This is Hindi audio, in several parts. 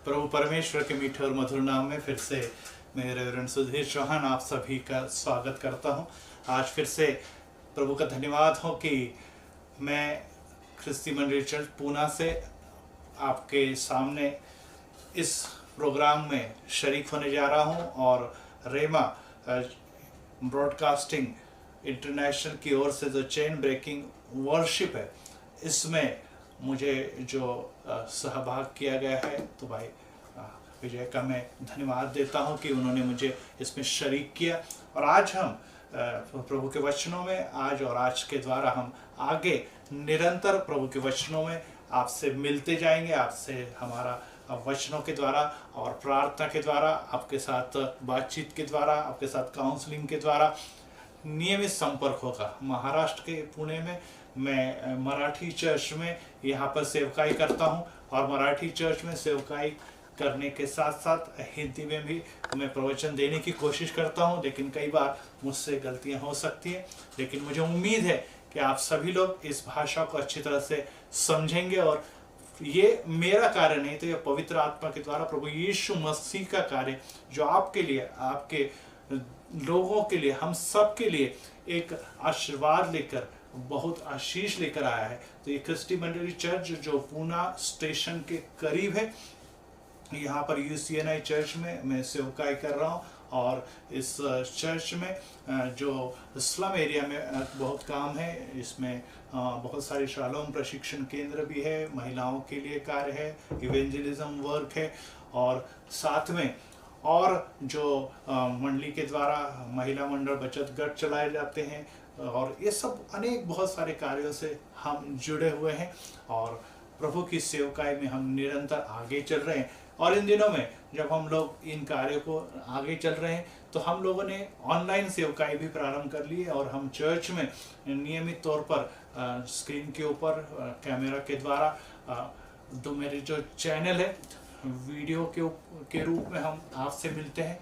प्रभु परमेश्वर के मीठे और मधुर नाम में फिर से मैं रेवरेंड सुधीर चौहान आप सभी का स्वागत करता हूं। आज फिर से प्रभु का धन्यवाद हो कि मैं ख्रिस्ती मंडली चर्च पूना से आपके सामने इस प्रोग्राम में शरीक होने जा रहा हूं और रेमा ब्रॉडकास्टिंग इंटरनेशनल की ओर से जो चेन ब्रेकिंग वर्शिप है इसमें मुझे जो सहभाग किया गया है, तो भाई विजय का मैं धन्यवाद देता हूं कि उन्होंने मुझे इसमें शरीक किया। और आज हम प्रभु के वचनों में आज के द्वारा हम आगे निरंतर प्रभु के वचनों में आपसे मिलते जाएंगे, आपसे हमारा वचनों के द्वारा और प्रार्थना के द्वारा, आपके साथ बातचीत के द्वारा, आपके साथ काउंसलिंग के द्वारा नियमित संपर्क होगा। महाराष्ट्र के पुणे में मैं मराठी चर्च में यहाँ पर सेवकाई करता हूँ और मराठी चर्च में सेवकाई करने के साथ साथ हिंदी में भी मैं प्रवचन देने की कोशिश करता हूँ, लेकिन कई बार मुझसे गलतियाँ हो सकती हैं। लेकिन मुझे उम्मीद है कि आप सभी लोग इस भाषा को अच्छी तरह से समझेंगे और ये मेरा कार्य नहीं तो ये पवित्र आत्मा के द्वारा प्रभु यीशु मसीह का कार्य जो आपके लिए, आपके लोगों के लिए, हम सब के लिए एक आशीर्वाद लेकर, बहुत आशीष लेकर आया है। तो ये ख्रिस्ती मंडली चर्च जो पूना स्टेशन के करीब है, यहाँ पर UCNI चर्च में मैं सेवकाई कर रहा हूँ और इस चर्च में जो स्लम एरिया में बहुत काम है, इसमें बहुत सारे शालोम प्रशिक्षण केंद्र भी है, महिलाओं के लिए कार्य है, इवेंजलिज्म वर्क है और साथ में और जो मंडली के द्वारा महिला मंडल बचत गट चलाए जाते हैं और ये सब अनेक बहुत सारे कार्यों से हम जुड़े हुए हैं और प्रभु की सेवकाई में हम निरंतर आगे चल रहे हैं। और इन दिनों में जब हम लोग इन कार्यों को आगे चल रहे हैं तो हम लोगों ने ऑनलाइन सेवकाई भी प्रारंभ कर ली है और हम चर्च में नियमित तौर पर स्क्रीन के ऊपर कैमरा के द्वारा दो मेरे जो चैनल है वीडियो के रूप में हम आपसे मिलते हैं।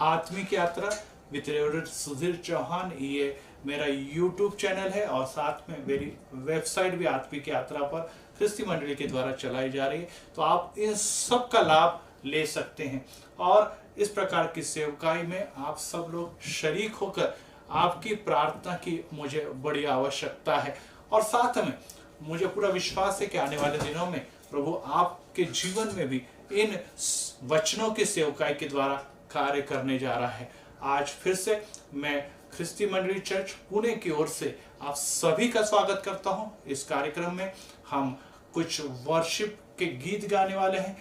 आत्मिक यात्रा विद रेवरेंड सुधीर चौहान ये मेरा YouTube चैनल है और साथ में मेरी वेबसाइट भी आत्मिक यात्रा पर ख्रिस्ती मंडली के द्वारा चलाई जा रही है। तो आप इन सब का लाभ ले सकते हैं और इस प्रकार की सेवकाई में आप सब लोग शरीक होकर आपकी प्रार्थना की मुझे बड़ी आवश्यकता है और साथ में मुझे पूरा विश्वास है कि आने वाले दिनों में प्रभु आपके जीवन में भी इन वचनों की सेवकाई के द्वारा कार्य करने जा रहा है। आज फिर से मैं ख्रिस्ती मंडली चर्च पुणे की ओर से आप सभी का स्वागत करता हूं। इस कार्यक्रम में हम कुछ वर्शिप के गीत गाने वाले हैं,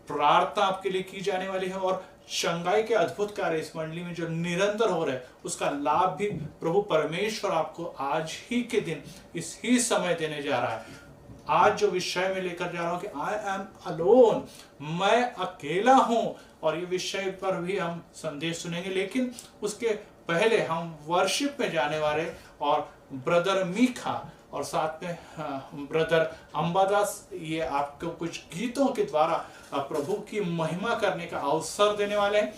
प्रार्थना आपके लिए की जाने वाली है और चंगाई के अद्भुत कार्य इस मंडली में जो निरंतर हो रहे हैं उसका लाभ भी प्रभु परमेश्वर आपको आज ही के दिन इस ही समय देने जा रहा है। आज जो विषय में लेकर जा रहा हूं कि आई एम अलोन, मैं अकेला हूं, और ये विषय पर भी हम संदेश सुनेंगे, लेकिन उसके पहले हम वर्शिप में जाने वाले और ब्रदर मीखा और साथ में ब्रदर अंबादास ये आपको कुछ गीतों के द्वारा प्रभु की महिमा करने का अवसर देने वाले हैं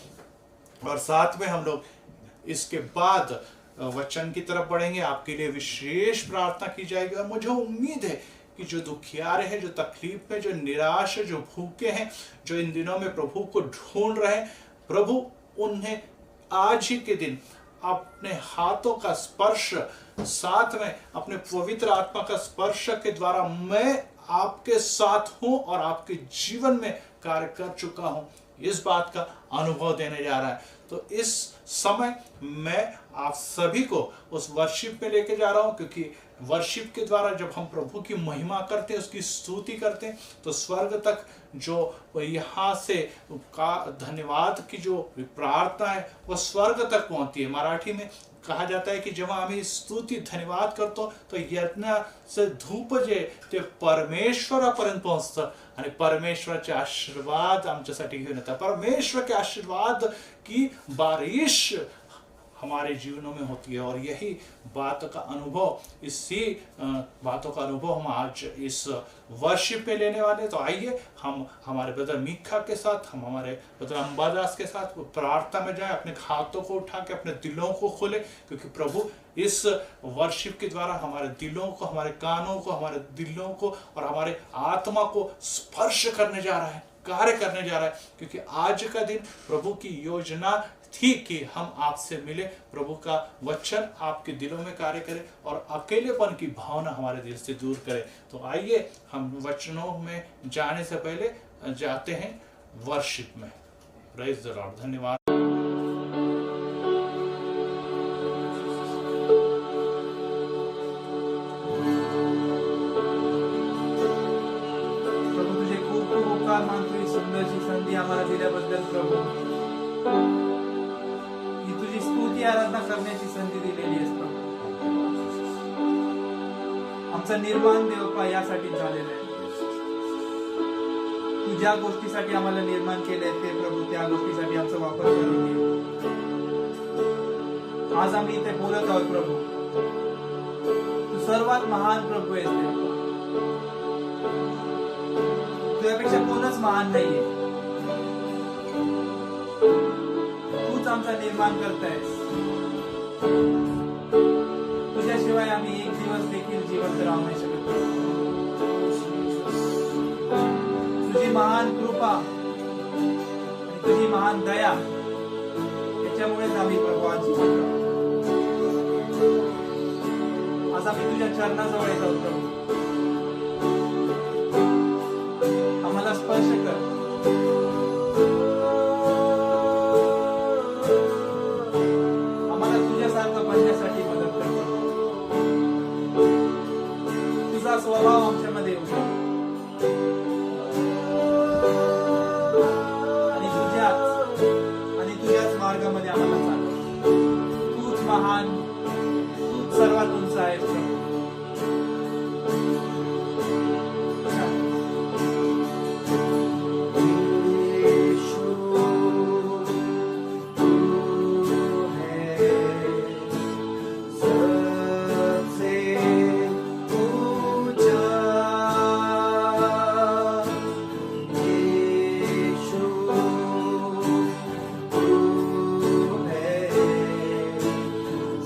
और साथ में हम लोग इसके बाद वचन की तरफ बढ़ेंगे। आपके लिए विशेष प्रार्थना की जाएगी और मुझे उम्मीद है कि जो दुखियारे हैं, जो तकलीफ में, जो निराश है, जो भूखे हैं, जो इन दिनों में प्रभु को ढूंढ रहे हैं, प्रभु उन्हें आज ही के दिन अपने हाथों का स्पर्श, साथ में अपने पवित्र आत्मा का स्पर्श के द्वारा मैं आपके साथ हूं और आपके जीवन में कार्य कर चुका हूं, इस बात का अनुभव देने जा रहा है। तो इस समय मैं आप सभी को उस वर्शिप में लेके जा रहा हूं, क्योंकि वर्शिप के द्वारा जब हम प्रभु की महिमा करते हैं, उसकी स्तुति करते हैं, तो स्वर्ग तक जो यहाँ से का धन्यवाद की जो प्रार्थना है वो स्वर्ग तक पहुंचती है। मराठी में कहा जाता है की जेव्हा आम्ही स्तुती धन्यवाद करतो तो यज्ञाचे धूप जे ते परमेश्वरापर्यंत पोहोचतं आणि परमेश्वराचे आशीर्वाद आमच्यासाठी घेऊन येतात। परमेश्वर के आशीर्वाद की बारिश हमारे जीवनों में होती है और यही बात का अनुभव, इसी बातों का अनुभव हम आज इस वर्शिप में लेने वाले। तो आइए हम हमारे ब्रदर मीखा के साथ, हम हमारे ब्रदर अंबादास के साथ प्रार्थना में जाए, अपने हाथों को उठा के अपने दिलों को खोले, क्योंकि प्रभु इस वर्शिप के द्वारा हमारे दिलों को, हमारे कानों को, हमारे दिलों को और हमारे आत्मा को स्पर्श करने जा रहा है। कार्य करने जा रहा है, क्योंकि आज का दिन प्रभु की योजना थी कि हम आपसे मिले, प्रभु का वचन आपके दिलों में कार्य करे और अकेलेपन की भावना हमारे दिल से दूर करे। तो आइए हम वचनों में जाने से पहले जाते हैं वर्शिप में। Praise the Lord. धन्यवाद। प्रभू तुझे खूप खूप उपकार मानतो ही सुंदरशी संधी आम्हाला दिल्याबद्दल प्रभू, ही तुझी स्तुती आराधना करण्याची संधी दिलेली आहेस प्रभू। आमचा निर्माण देवपा यासाठी झालेला आहे। तू ज्या गोष्टीसाठी आम्हाला निर्माण केले ते प्रभू, त्या गोष्टीसाठी आमचा वापर करून घे। आज आम्ही इथे बोलत आहोत प्रभू, तू सर्वात महान प्रभू आहेस देव। तुझ्यापेक्षा कोणच महान नाहीये। तूच आमचा निर्माण करतायस। तुझ्याशिवाय आम्ही एक दिवस देखील जिवंत राहू नाही शकत। तुझी महान कृपा आणि तुझी महान दया याच्यामुळेच आम्ही प्रभू आज जिवंत आहोत। आज आम्ही तुझ्या चरणाजवळ येत आहोत प्रभू, आम्हाला स्पर्श कर। आम्हाला तुझ्यासारखं बनण्यासाठी मदत कर प्रभू। तुझा स्वभाव आमच्यामध्ये येऊ दे आणि तुझ्याच मार्गामध्ये आम्हाला चालव। तूच महान, तूच सर्वात उंच आहेस प्रभू।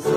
So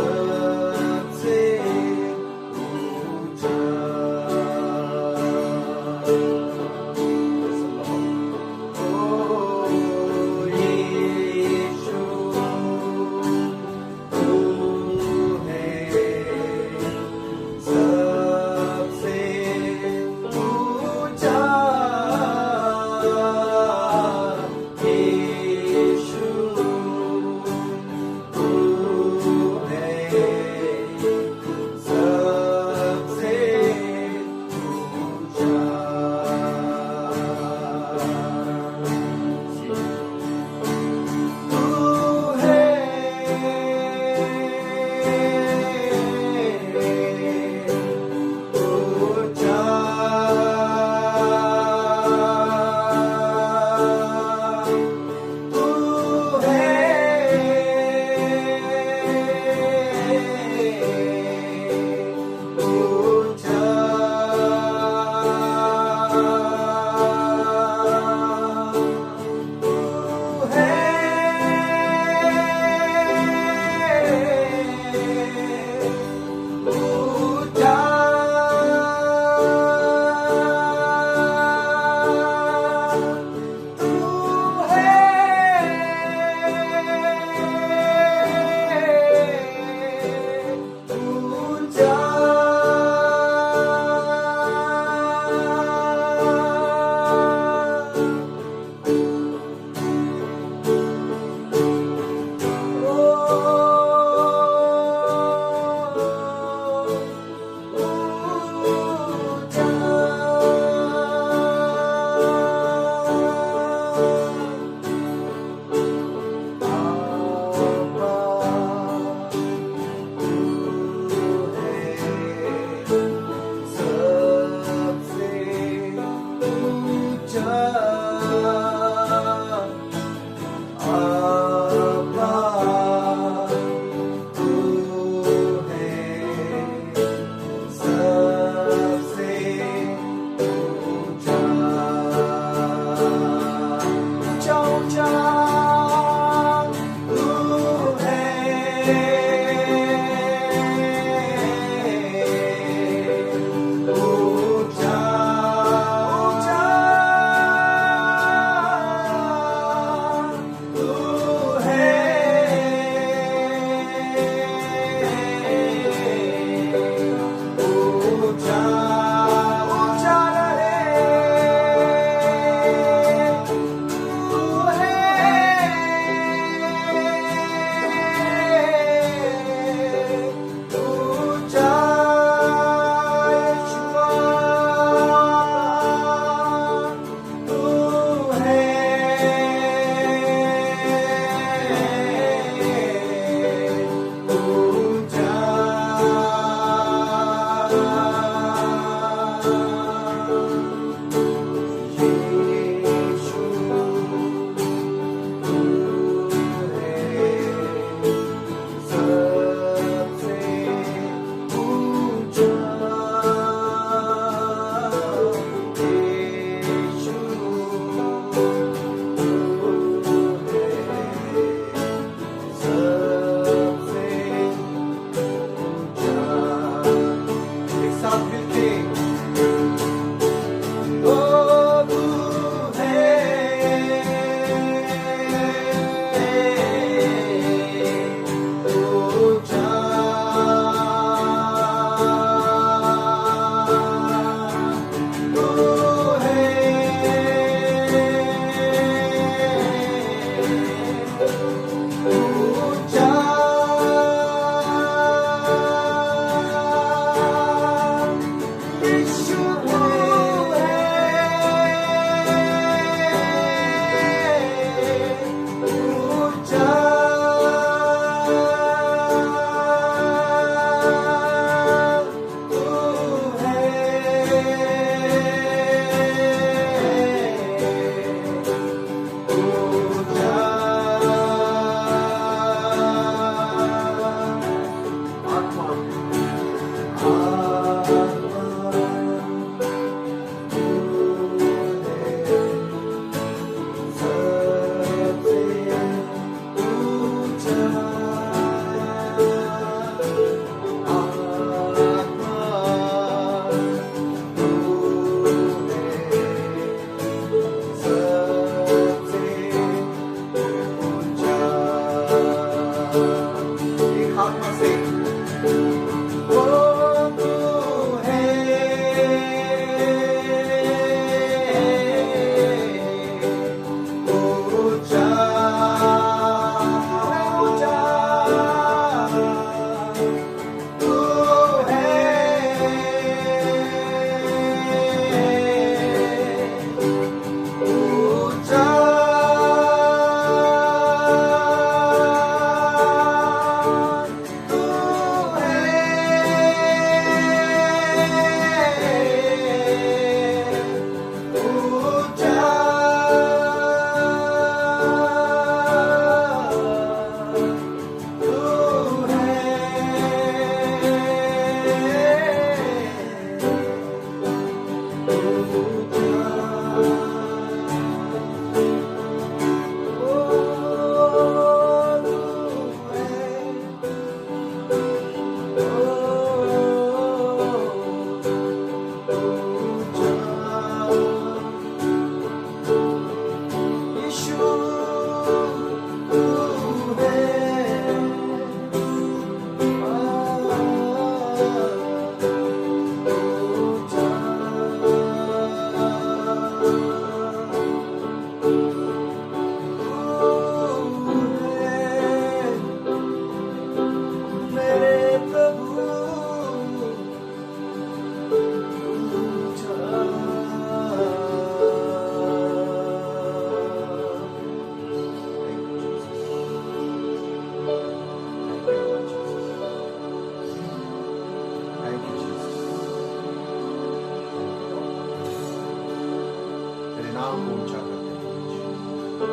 तू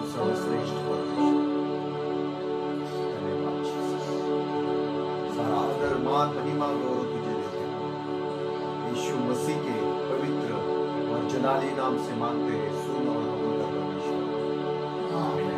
सर्वश्रेष्ठ परमेश्वर, धन्यवाद यीशु। सारा आदर, मान, महिमा, गौरव तुझे देते हैं यीशु मसीह के पवित्र और जलाली नाम से मांगते हैं, सुन और कबूल कर परमेश्वर। आमीन।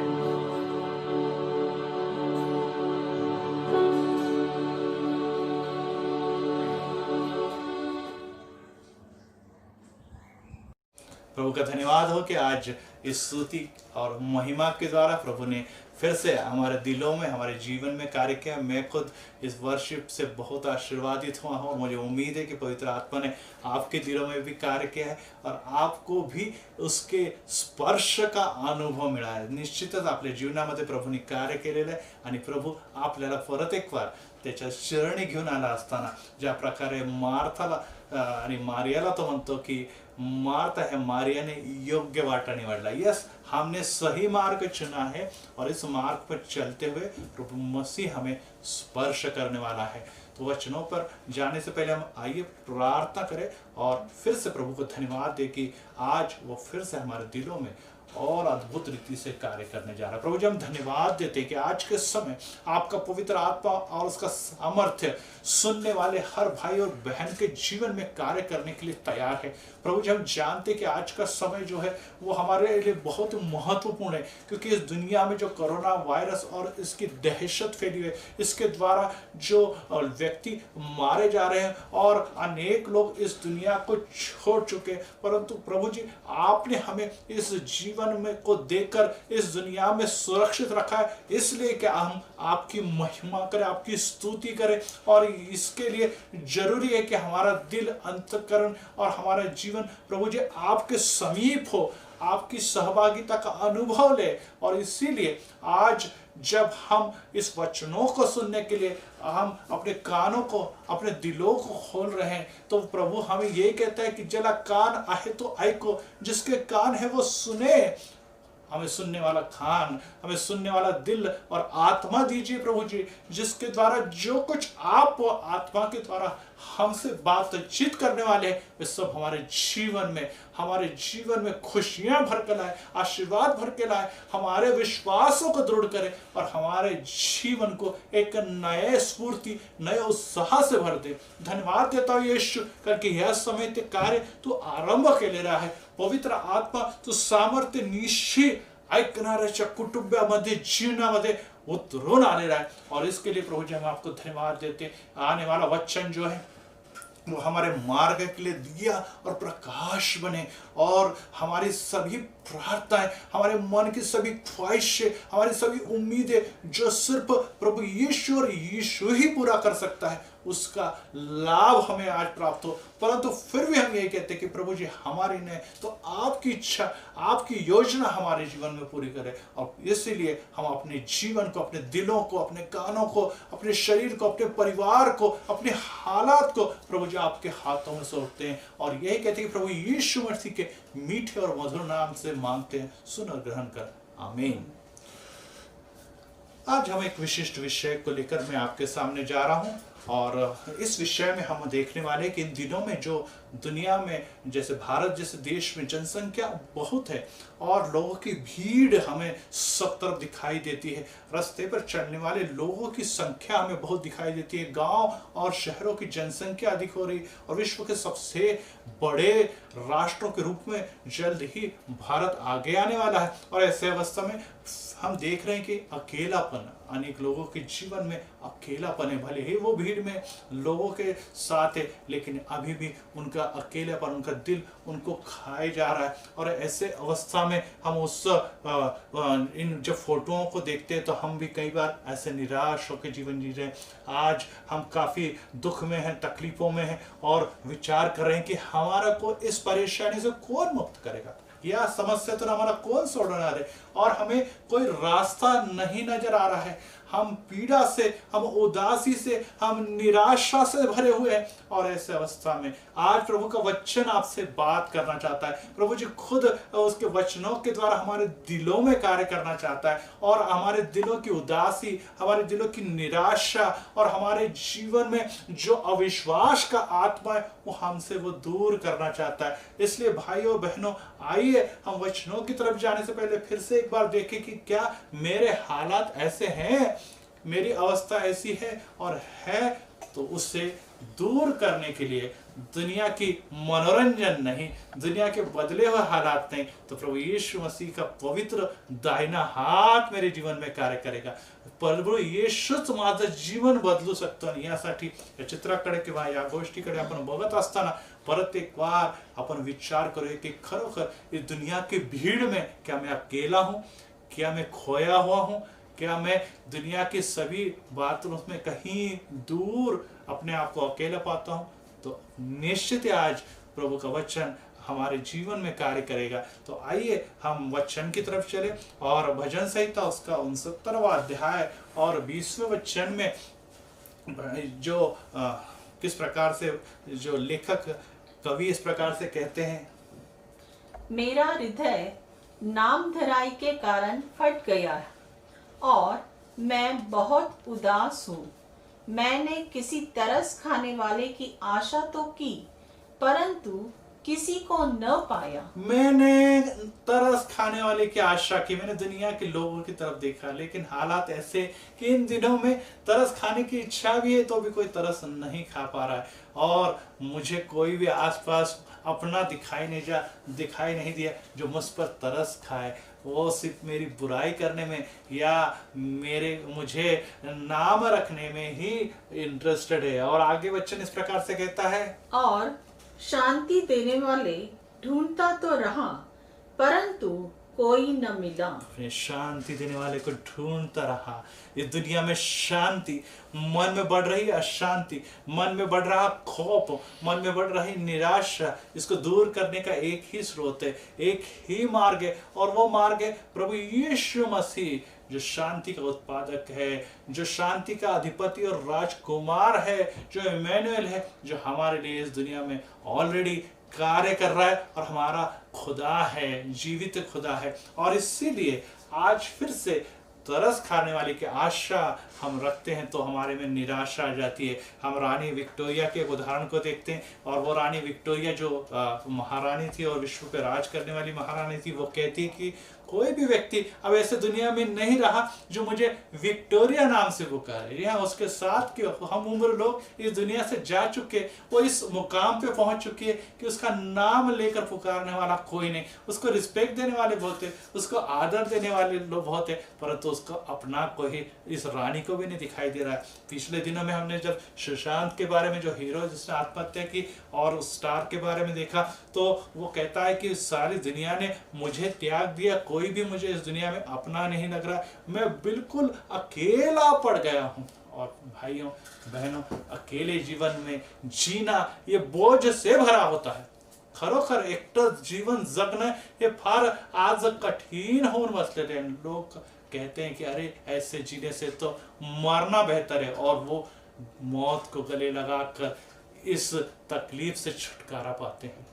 प्रभु का धन्यवाद हो कि आज इस स्तुति और महिमा के द्वारा प्रभु ने फिर से हमारे दिलों में, हमारे जीवन में कार्य किया। मैं खुद इस वर्शिप से बहुत आशीर्वादित हुआ हूँ और मुझे उम्मीद है कि पवित्र आत्मा ने आपके दिलों में भी कार्य किया है और आपको भी उसके स्पर्श का अनुभव मिळा आहे। निश्चितच आपल्या जीवनामध्ये प्रभूने कार्य केलेलं आहे आणि प्रभू आपल्याला परत एक बार त्याच्या चरणी घेऊन आला असताना ज्या प्रकारे मार्थाला आणि मारियाला तो म्हणतो की मार्था है, मारिया ने योग्य वाटा निवडला। यस, हमने सही मार्ग चुना है और इस मार्ग पर चलते हुए प्रभु मसीह हमें स्पर्श करने वाला है। तो वचनों पर जाने से पहले हम आइए प्रार्थना करें और फिर से प्रभु को धन्यवाद दे कि आज वो फिर से हमारे दिलों में और अद्भुत रीति से कार्य करने जा रहा है। प्रभु जी हम धन्यवाद देते हैं कि आज के समय आपका पवित्र आत्मा और उसका सामर्थ्य सुनने वाले हर भाई और बहन के जीवन में कार्य करने के लिए तैयार है। प्रभु जी हम जानते हैं कि आज का समय जो है वो हमारे लिए बहुत महत्वपूर्ण है, क्योंकि इस दुनिया में जो कोरोना वायरस और इसकी दहशत फैली है, इसके द्वारा जो व्यक्ति मारे जा रहे हैं और अनेक लोग इस दुनिया को छोड़ चुके, परंतु प्रभु जी आपने हमें इस जीवन में को देकर इस दुनिया में सुरक्षित रखा है। इसलिए कि हम आपकी महिमा करें, आपकी स्तुति करें और इसके लिए जरूरी है कि हमारा दिल, अंतःकरण और हमारा जीवन प्रभु जी आपके समीप हो, आपकी सहभागिता का अनुभव ले। और इसीलिए आज जब हम इस वचनों को सुनने के लिए हम अपने कानों को, अपने दिलों को खोल रहे हैं, तो प्रभु हमें ये कहता है कि जला कान आहे तो ऐको, जिसके कान है वो सुने। हमें सुनने वाला कान, हमें सुनने वाला दिल और आत्मा दीजिए प्रभु जी, जिसके द्वारा जो कुछ आप आत्मा के द्वारा हमसे बातचीत करने वाले हैं वे सब हमारे जीवन में खुशियां भर के लाए, आशीर्वाद भर के लाए, हमारे विश्वासों को दृढ़ करे और हमारे जीवन को एक नए स्फूर्ति, नए उत्साह से भर दे। धन्यवाद देता हूँ यीशु, करके यह समय ते कार्य तू आरंभ केले रहा है। पवित्र आत्मा तू सामर्थ्य निशी ऐकणाऱ्याच्या कुटुंबामध्ये, जीवनामध्ये उतरून आलेला है और इसके लिए प्रभु जी हम आपको धन्यवाद देते। आने वाला वचन जो है वो हमारे मार्ग के लिए दिया और प्रकाश बने और हमारी सभी प्रार्थनाएं, हमारे मन की सभी ख्वाहिशें, हमारी सभी उम्मीदें जो सिर्फ प्रभु यीशु और यीशु ही पूरा कर सकता है, उसका लाभ हमें आज प्राप्त हो। परंतु फिर भी हम यही कहते हैं कि प्रभु जी हमारी नहीं तो आपकी इच्छा, आपकी योजना हमारे जीवन में पूरी करे। और इसीलिए हम अपने जीवन को, अपने दिलों को, अपने कानों को, अपने शरीर को, अपने परिवार को, अपने हालात को प्रभु जी आपके हाथों में सौंपते हैं और यही कहते हैं कि प्रभु यीशु मसीह के मीठे और मधुर नाम से मांगते हैं, सुन और ग्रहण कर, आमीन। आज हम एक विशिष्ट विषय को लेकर मैं आपके सामने जा रहा हूं और इस विषय में हम देखने वाले कि इन दिनों में जो दुनिया में, जैसे भारत जैसे देश में जनसंख्या बहुत है और लोगों की भीड़ हमें सब तरफ दिखाई देती है। रास्ते पर चलने वाले लोगों की संख्या हमें बहुत दिखाई देती है। गांव और शहरों की जनसंख्या अधिक हो रही और विश्व के सबसे बड़े राष्ट्रों के रूप में जल्द ही भारत आगे आने वाला है। और ऐसे अवस्था में हम देख रहे हैं कि अकेलापन, अनेक लोगों के जीवन में अकेलापन है। भले ही वो भीड़ में लोगों के साथ है, लेकिन अभी भी उनका अकेलापन, उनका दिल उनको खाए जा रहा है। और ऐसे अवस्था में हम इन जब फोटोओं को देखते हैं तो हम भी कई बार ऐसे निराश होकर जीवन जी रहे हैं। आज हम काफ़ी दुख में हैं, तकलीफों में हैं और विचार कर रहे हैं कि हमारा को इस परेशानी से कौन मुक्त करेगा, यह समस्या तो हमारा कौन छोड़ना है और हमें कोई रास्ता नहीं नजर आ रहा है। हम पीड़ा से, हम उदासी से, हम निराशा से भरे हुए हैं। और ऐसे अवस्था में आज प्रभु का वचन आपसे बात करना चाहता है। प्रभु जी खुद उसके वचनों के द्वारा हमारे दिलों में कार्य करना चाहता है और हमारे दिलों की उदासी, हमारे दिलों की निराशा और हमारे जीवन में जो अविश्वास का आत्मा है वो हमसे वो दूर करना चाहता है। इसलिए भाइयों बहनों, आइए हम वचनों की तरफ जाने से पहले फिर से एक बार देखें कि क्या मेरे हालात ऐसे हैं, मेरी अवस्था ऐसी है और है, तो उससे दूर करने के लिए दुनिया की मनोरंजन नहीं, दुनिया के बदले हुए हालात नहीं, तो प्रभु यीशु मसीह का पवित्र दाहिना हात मेरे जीवन में कार्य करेगा। प्रभू येशूच माझं जीवन बदलू शकतो आणि यासाठी या चित्राकडे किंवा या गोष्टीकडे आपण बघत असताना परत एक बार अपन विचार करूँ कि खरोखर इस दुनिया की भीड़ में क्या मैं अकेला हूँ, क्या मैं खोया हुआ हूँ, क्या मैं दुनिया की सभी बातों में कहीं दूर अपने आप को अकेला पाता हूँ। तो निश्चित आज प्रभु का वचन हमारे जीवन में कार्य करेगा। तो आइए हम वचन की तरफ चले और भजन संहिता उसका 69वां अध्याय और 20वें वचन में जो किस प्रकार से जो लेखक कवि इस प्रकार से कहते हैं, मेरा हृदय नाम धराई के कारण फट गया और मैं बहुत उदास हूँ। मैंने किसी तरस खाने वाले की आशा तो की, परंतु किसी को न पाया। मैंने तरस खाने वाले की आशा की, मैंने दुनिया के लोगों की तरफ देखा, लेकिन हालात ऐसे कि इन दिनों में तरस खाने की इच्छा भी है तो भी कोई तरस नहीं खा पा रहा है और मुझे कोई भी आसपास अपना दिखाई नहीं दिया जो मुझ पर तरस खाए। वो सिर्फ मेरी बुराई करने में या मुझे नाम रखने में ही इंटरेस्टेड है। और आगे वचन इस प्रकार से कहता है, और शांति देने वाले ढूंढता तो रहा, परंतु कोई न मिला। शांति देने वाले को ढूंढता रहा। इस दुनिया में शांति, मन में बढ़ रही अशांति, मन में बढ़ रहा खौफ, मन में बढ़ रही निराशा, इसको दूर करने का एक ही स्रोत है, एक ही मार्ग है और वो मार्ग है प्रभु यीशु मसीह, जो शांति का उत्पादक है, जो शांति का अधिपति और राजकुमार है, जो इमैनुएल है, जो हमारे लिए इस दुनिया में ऑलरेडी कार्य कर रहा है और हमारा खुदा है, जीवित खुदा है। और इसीलिए आज फिर से तरस खाने वाले की आशा हम रखते हैं तो हमारे में निराशा आ जाती है। हम रानी विक्टोरिया के उदाहरण को देखते हैं और वो रानी विक्टोरिया जो महारानी थी और विश्व पे राज करने वाली महारानी थी, वो कहती कि कोई भी व्यक्ति अब ऐसे दुनिया में नहीं रहा जो मुझे विक्टोरिया नाम से पुकारे। यहाँ उसके साथ के हम उम्र लोग इस दुनिया से जा चुके, वो इस मुकाम पे पहुंच चुकी है कि उसका नाम लेकर पुकारने वाला कोई नहीं, उसको रिस्पेक्ट देने वाले बहुत है, उसको आदर देने वाले लोग बहुत है, परंतु उसको अपना कोई इस रानी को भी नहीं दिखाई दे रहा है। पिछले दिनों में हमने जब सुशांत के बारे में, जो हीरो जिसने आत्महत्या की, और उस स्टार के बारे में देखा तो वो कहता है कि सारी दुनिया ने मुझे त्याग दिया, कोई भी मुझे इस दुनिया में अपना नहीं लग रहा, मैं बिल्कुल अकेला पड़ गया हूँ। और भाइयों बहनों, अकेले जीवन में जीना ये बोझ से भरा होता है। खरोखर एकटं जीवन जगणं हे फार आज कठीण होऊन बसलेले आहे। लोग कहते हैं कि अरे ऐसे जीने से तो मरना बेहतर है, और वो मौत को गले लगाकर इस तकलीफ से छुटकारा पाते हैं।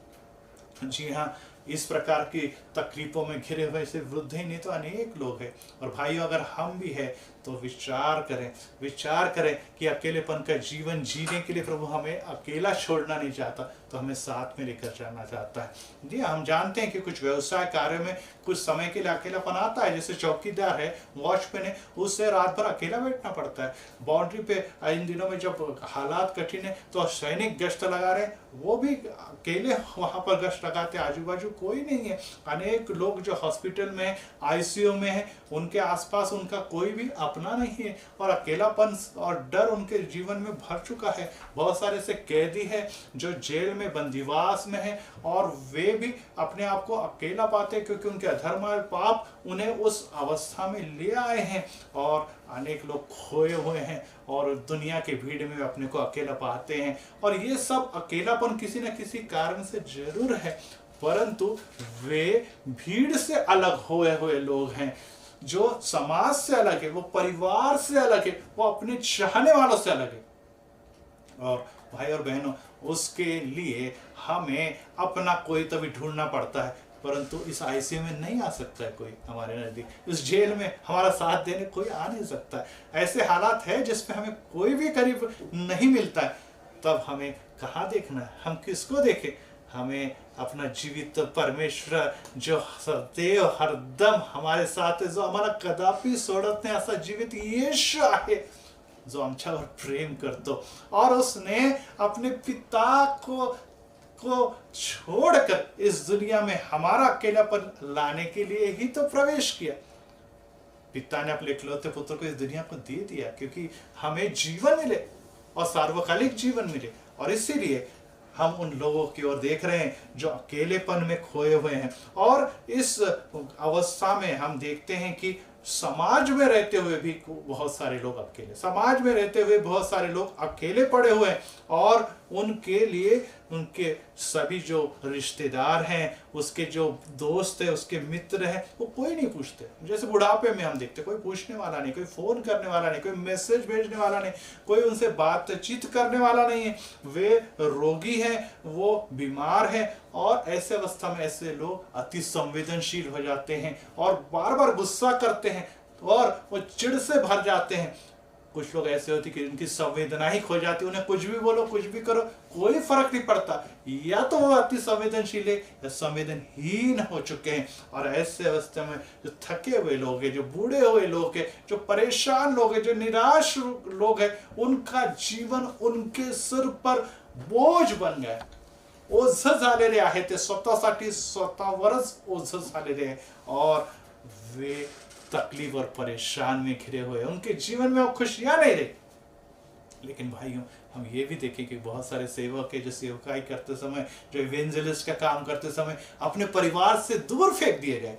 जी हाँ, इस प्रकार की तकलीफों में घिरे हुए से वृद्ध ही नहीं तो अनेक लोग हैं। और भाइयों, अगर हम भी हैं तो विचार करें कि अकेलेपन का जीवन जीने के लिए प्रभु हमें अकेला छोड़ना नहीं चाहता, तो हमें साथ में लेकर जाना चाहता है। जी, हम जानते हैं कि कुछ व्यवसाय कार्य में कुछ समय के लिए अकेलापन आता है। जैसे चौकीदार है, वॉचमैन है, उससे रात भर अकेला बैठना पड़ता है। बाउंड्री पे इन दिनों में जब हालात कठिन है तो सैनिक गश्त लगा रहे, वो भी अकेले वहां पर गश्त लगाते, आजू बाजू कोई नहीं है। अनेक लोग जो हॉस्पिटल में, आईसीयू में है, उनके आसपास उनका कोई भी अपना नहीं है और अकेलापन और डर उनके जीवन में भर चुका है। बहुत सारे ऐसे कैदी है जो जेल में, बंदीवास में है, और वे भी अपने आप को अकेला पाते हैं क्योंकि उनके अधर्म और पाप उन्हें उस अवस्था में ले आए हैं। और अनेक लोग खोए हुए हैं और दुनिया के भीड़ में अपने को अकेला पाते हैं। और ये सब अकेलापन किसी न किसी कारण से जरूर है, परंतु वे भीड़ से अलग हुए लोग हैं। जो समाज से अलग है, वो परिवार से अलग है, वो अपने चाहने वालों से अलग है। और भाई और बहनों, उसके लिए हमें अपना कोई तो भी ढूंढना पड़ता है, परंतु इस आईसीयू में नहीं आ सकता है कोई हमारे नजदीक, इस जेल में हमारा साथ देने कोई आ नहीं सकता है। ऐसे हालात है जिसमें हमें कोई भी करीब नहीं मिलता है, तब हमें कहाँ देखना है, हम किसको देखें? हमें अपना जीवित परमेश्वर जो सदैव हरदम हमारे साथ है, जो हमारा कदापि सोडत नहीं असा जीवित यीशु आहे, जो आमच्यावर प्रेम करतो और उसने अपने पिता को छोड़कर इस दुनिया में हमारा अकेलापन लाने के लिए ही तो प्रवेश किया। पिता ने अपने इकलौते पुत्र को इस दुनिया को दे दिया क्योंकि हमें जीवन मिले और सार्वकालिक जीवन मिले। और इसीलिए हम उन लोगों की ओर देख रहे हैं जो अकेलेपन में खोए हुए हैं। और इस अवस्था में हम देखते हैं कि समाज में रहते हुए भी बहुत सारे लोग अकेले, समाज में रहते हुए बहुत सारे लोग अकेले पड़े हुए हैं और उनके लिए उनके सभी जो रिश्तेदार हैं, उसके जो दोस्त है, उसके मित्र हैं, वो कोई नहीं पूछते। जैसे बुढ़ापे में हम देखते, कोई पूछने वाला नहीं, कोई फोन करने वाला नहीं, कोई मैसेज भेजने वाला नहीं, कोई उनसे बातचीत करने वाला नहीं है। वे रोगी हैं, वो बीमार हैं और ऐसे अवस्था में ऐसे लोग अति संवेदनशील हो जाते हैं और बार बार गुस्सा करते हैं और वो चिढ़ से भर जाते हैं। कुछ लोग ऐसे होते कि उनकी संवेदना ही खो जाती, उन्हें कुछ भी बोलो, कुछ भी करो, कोई फर्क नहीं पड़ता। या तो वो अति संवेदनशील है या संवेदनहीन हो चुके हैं। और ऐसे अवस्था में जो थके हुए लोग हैं, जो बूढ़े हुए लोग हैं, जो परेशान लोग हैं, जो निराश लोग हैं, उनका जीवन उनके सिर पर बोझ बन गया, ओझ झालेले आहे, ते स्वतःसाठी स्वतःवरच ओझ झालेले आहे और वे तकलीफ और परेशान में घिरे हुए, उनके जीवन में वो खुशियां नहीं रही। लेकिन भाइयों, हम ये भी देखें कि बहुत सारे सेवक है जो सेवकाई करते समय, जो इवेंजलिस्ट का काम करते समय अपने परिवार से दूर फेंक दिए गए।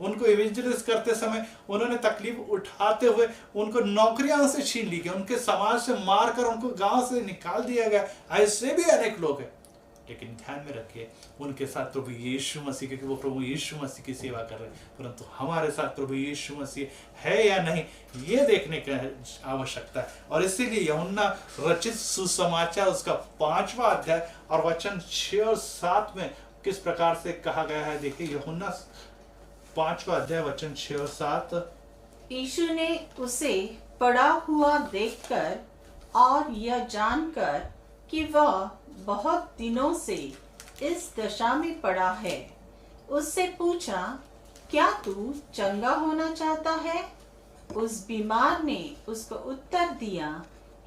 उनको इवेंजलिस्ट करते समय उन्होंने तकलीफ उठाते हुए उनको नौकरियां से छीन ली गई, उनके समाज से मारकर उनको गांव से निकाल दिया गया। ऐसे भी अनेक लोग हैं। लेकिन ध्यान में रखिए, उनके साथ प्रभु यीशु मसीह, क्योंकि वो प्रभु यीशु मसीह की सेवा कर रहे हैं, परंतु हमारे साथ प्रभु यीशु मसीह है या नहीं, ये देखने की आवश्यकता है। और इसीलिए यूहन्ना रचित सुसमाचार उसका 5वां अध्याय और वचन 6 और 7 में किस प्रकार से कहा गया है, देखिए यूहन्ना 5वां अध्याय वचन 6 और 7। यीशु ने उसे पड़ा हुआ देखकर और यह जानकर कि वह बहुत दिनों से इस दशा में पड़ा है, उससे पूछा, क्या तू चंगा होना चाहता है? उस बीमार ने उसको उत्तर दिया,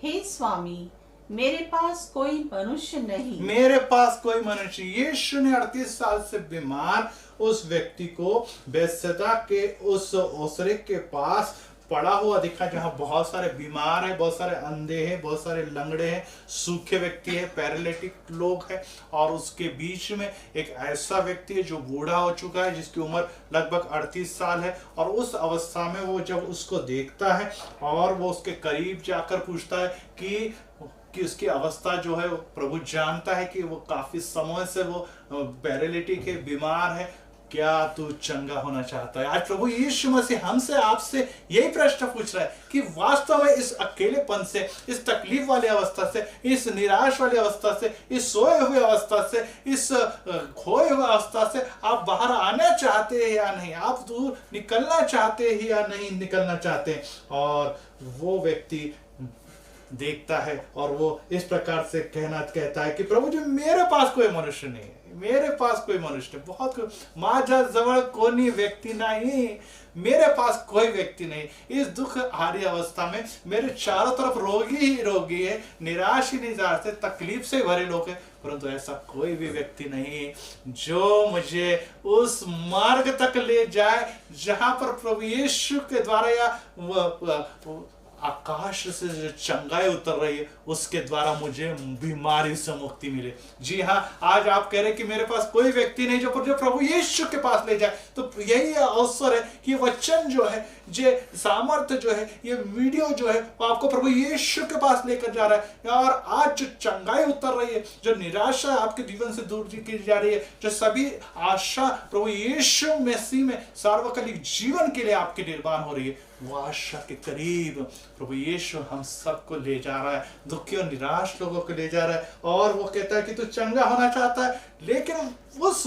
हे स्वामी, मेरे पास कोई मनुष्य नहीं। मेरे पास कोई मनुष्य। यीशु ने 38 साल से बीमार उस व्यक्ति को बेथसदा के उस ओसरे के पास पड़ा हुआ दिखा, जहां बहुत सारे बीमार हैं, बहुत सारे अंधे हैं, बहुत सारे लंगड़े हैं, सूखे व्यक्ति है, पैरालिटिक लोग हैं, और उसके बीच में एक ऐसा व्यक्ति है जो बूढ़ा हो चुका है, जिसकी उम्र लगभग 38 साल है। और उस अवस्था में वो जब उसको देखता है और वो उसके करीब जाकर पूछता है कि उसकी अवस्था जो है, प्रभु जानता है कि वो काफी समय से वो पैरालिटिक है, बीमार है, क्या तू चंगा होना चाहता है? आज प्रभु यीशु मसीह हमसे, आपसे यही प्रश्न पूछ रहा है कि वास्तव में इस अकेलेपन से, इस तकलीफ वाली अवस्था से, इस निराश वाली अवस्था से, इस सोए हुए अवस्था से, इस खोए हुए अवस्था से आप बाहर आना चाहते हैं या नहीं? आप दूर निकलना चाहते हैं या नहीं निकलना चाहते हैं? और वो व्यक्ति देखता है और वो इस प्रकार से कहता है कि प्रभु जी, मेरे पास कोई मनुष्य नहीं है, मेरे पास कोई मनुष्य नहीं, बहुत माझ्या जवळ कोणी व्यक्ति नहीं, मेरे पास कोई व्यक्ति नहीं। इस दुख हारी अवस्था में मेरे चारों तरफ रोगी ही रोगी है, निराश ही निराश है, तकलीफ से भरे लोग हैं, परंतु ऐसा कोई भी व्यक्ति नहीं जो मुझे उस मार्ग तक ले जाए जहां पर प्रभु यीशु के द्वारा या आकाश से जो चंगाई उतर रही है उसके द्वारा मुझे बीमारी से मुक्ति मिले। जी हाँ, आज आप कह रहे कि मेरे पास कोई व्यक्ति नहीं जो प्रभु यीशु के पास ले जाए, तो यही अवसर है कि वचन जो है, ये सामर्थ्य जो है, ये वीडियो जो है वो आपको प्रभु यीशु के पास लेकर जा रहा है। और आज जो चंगाई उतर रही है, जो निराशा आपके जीवन से दूर की जा रही है, जो सभी आशा प्रभु यीशु मसीह में सार्वकालिक जीवन के लिए आपके निर्माण हो रही है, वो आशा के करीब प्रभु यीशु हम सबको ले जा रहा है, दुखी और निराश लोगों को ले जा रहा है। और वो कहता है कि तू चंगा होना चाहता है, लेकिन उस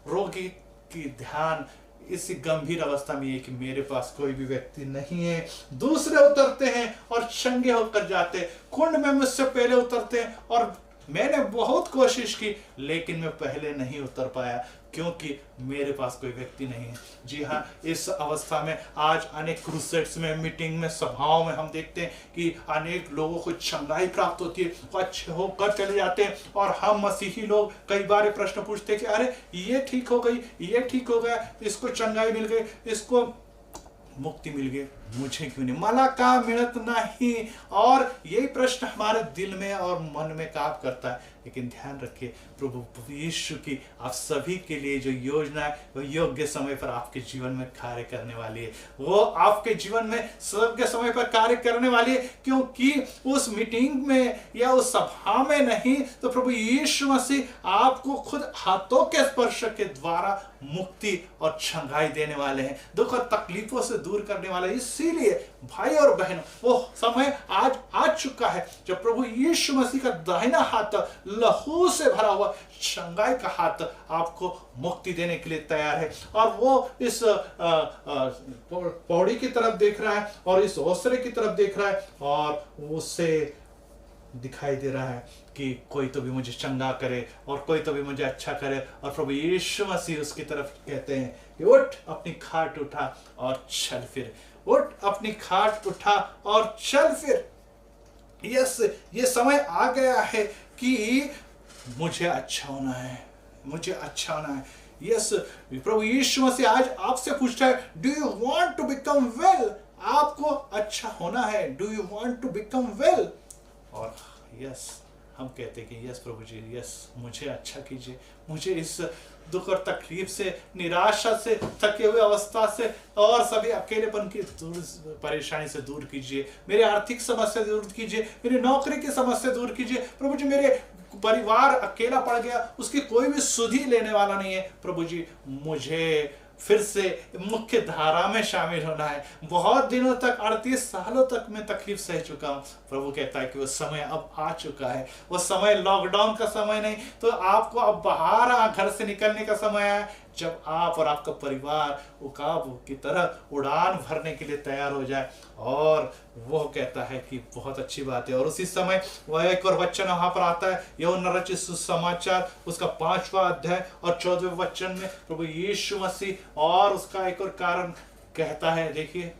रोगी की ध्यान इस गंभीर अवस्था में है कि मेरे पास कोई भी व्यक्ति नहीं है। दूसरे उतरते हैं और चंगे होकर जाते, कुंड में मुझसे पहले उतरते हैं, और मैंने बहुत कोशिश की लेकिन मैं पहले नहीं उतर पाया क्योंकि मेरे पास कोई व्यक्ति नहीं है। जी हाँ, इस अवस्था में आज अनेक क्रूसेड्स में, मीटिंग में, सभाओं में हम देखते हैं कि अनेक लोगों को चंगाई प्राप्त होती है, वो अच्छे होकर चले जाते हैं, और हम मसीही लोग कई बार प्रश्न पूछते हैं कि अरे ये ठीक हो गई, ये ठीक हो गया, इसको चंगाई मिल गई, इसको मुक्ति मिल गई, मुझे क्यों नहीं, मला का मिलत नहीं। और यही प्रश्न हमारे दिल में और मन में काम करता है। लेकिन ध्यान रखिए, प्रभु यीशु की आप सभी के लिए जो योजना है वो योग्य समय पर आपके जीवन में कार्य करने वाली है। वो आपके जीवन में योग्य समय पर कार्य करने वाली है, क्योंकि उस मीटिंग में या उस सभा में नहीं, तो प्रभु यीशु मसीह आपको खुद हाथों के स्पर्श के द्वारा मुक्ति और चंगाई देने वाले हैं, दुख और तकलीफों से दूर करने वाले। इसीलिए भाई और बहन, वो समय आज आ चुका है जब प्रभु यीशु मसीह का दाहिना हाथ लहू से भरा हुआ चंगाई का हाथ आपको मुक्ति देने के लिए तैयार है। और वो इस पौड़ी की तरफ देख रहा है और इस ओसरे की तरफ देख रहा है, और उससे दिखाई दे रहा है कि कोई तो भी मुझे चंगा करे और कोई तो भी मुझे अच्छा करे। और प्रभु यीशु मसीह उसकी तरफ कहते हैं कि उठ, अपनी खाट उठा और चल फिर, उठ, अपनी खाट उठा और चल फिर। यस, ये समय आ गया है कि मुझे अच्छा होना है, मुझे अच्छा होना है। यस, प्रभु यीशु मसीह आज आपसे पूछता है, do you want to become well? आपको अच्छा होना है, do you want to become well? और यस, हम कहते हैं कि यस प्रभु जी, यस, मुझे अच्छा कीजिए, मुझे इस दुख और तकलीफ से, निराशा से, थके हुए अवस्था से और सभी अकेलेपन की परेशानी से दूर कीजिए, मेरे आर्थिक समस्या दूर कीजिए, मेरी नौकरी की समस्या दूर कीजिए। प्रभु जी, मेरे परिवार अकेला पड़ गया, उसकी कोई भी सुधि लेने वाला नहीं है। प्रभु जी, मुझे फिर से मुख्य धारा में शामिल होना है। बहुत दिनों तक, 38 सालों तक मैं तकलीफ सह चुका हूँ। प्रभु कहता है कि वो समय अब आ चुका है। वो समय लॉकडाउन का समय नहीं, तो आपको अब बाहर घर से निकलने का समय है, जब आप और आपका परिवार उकाब की तरह उड़ान भरने के लिए तैयार हो जाए। और वो कहता है कि बहुत अच्छी बात है। और उसी समय वह एक और वचन वहां पर आता है, यूहन्ना रचित सुसमाचार उसका 5वां अध्याय और 14वें वचन में प्रभु यीशु मसीह और उसका एक और कारण कहता है। देखिए,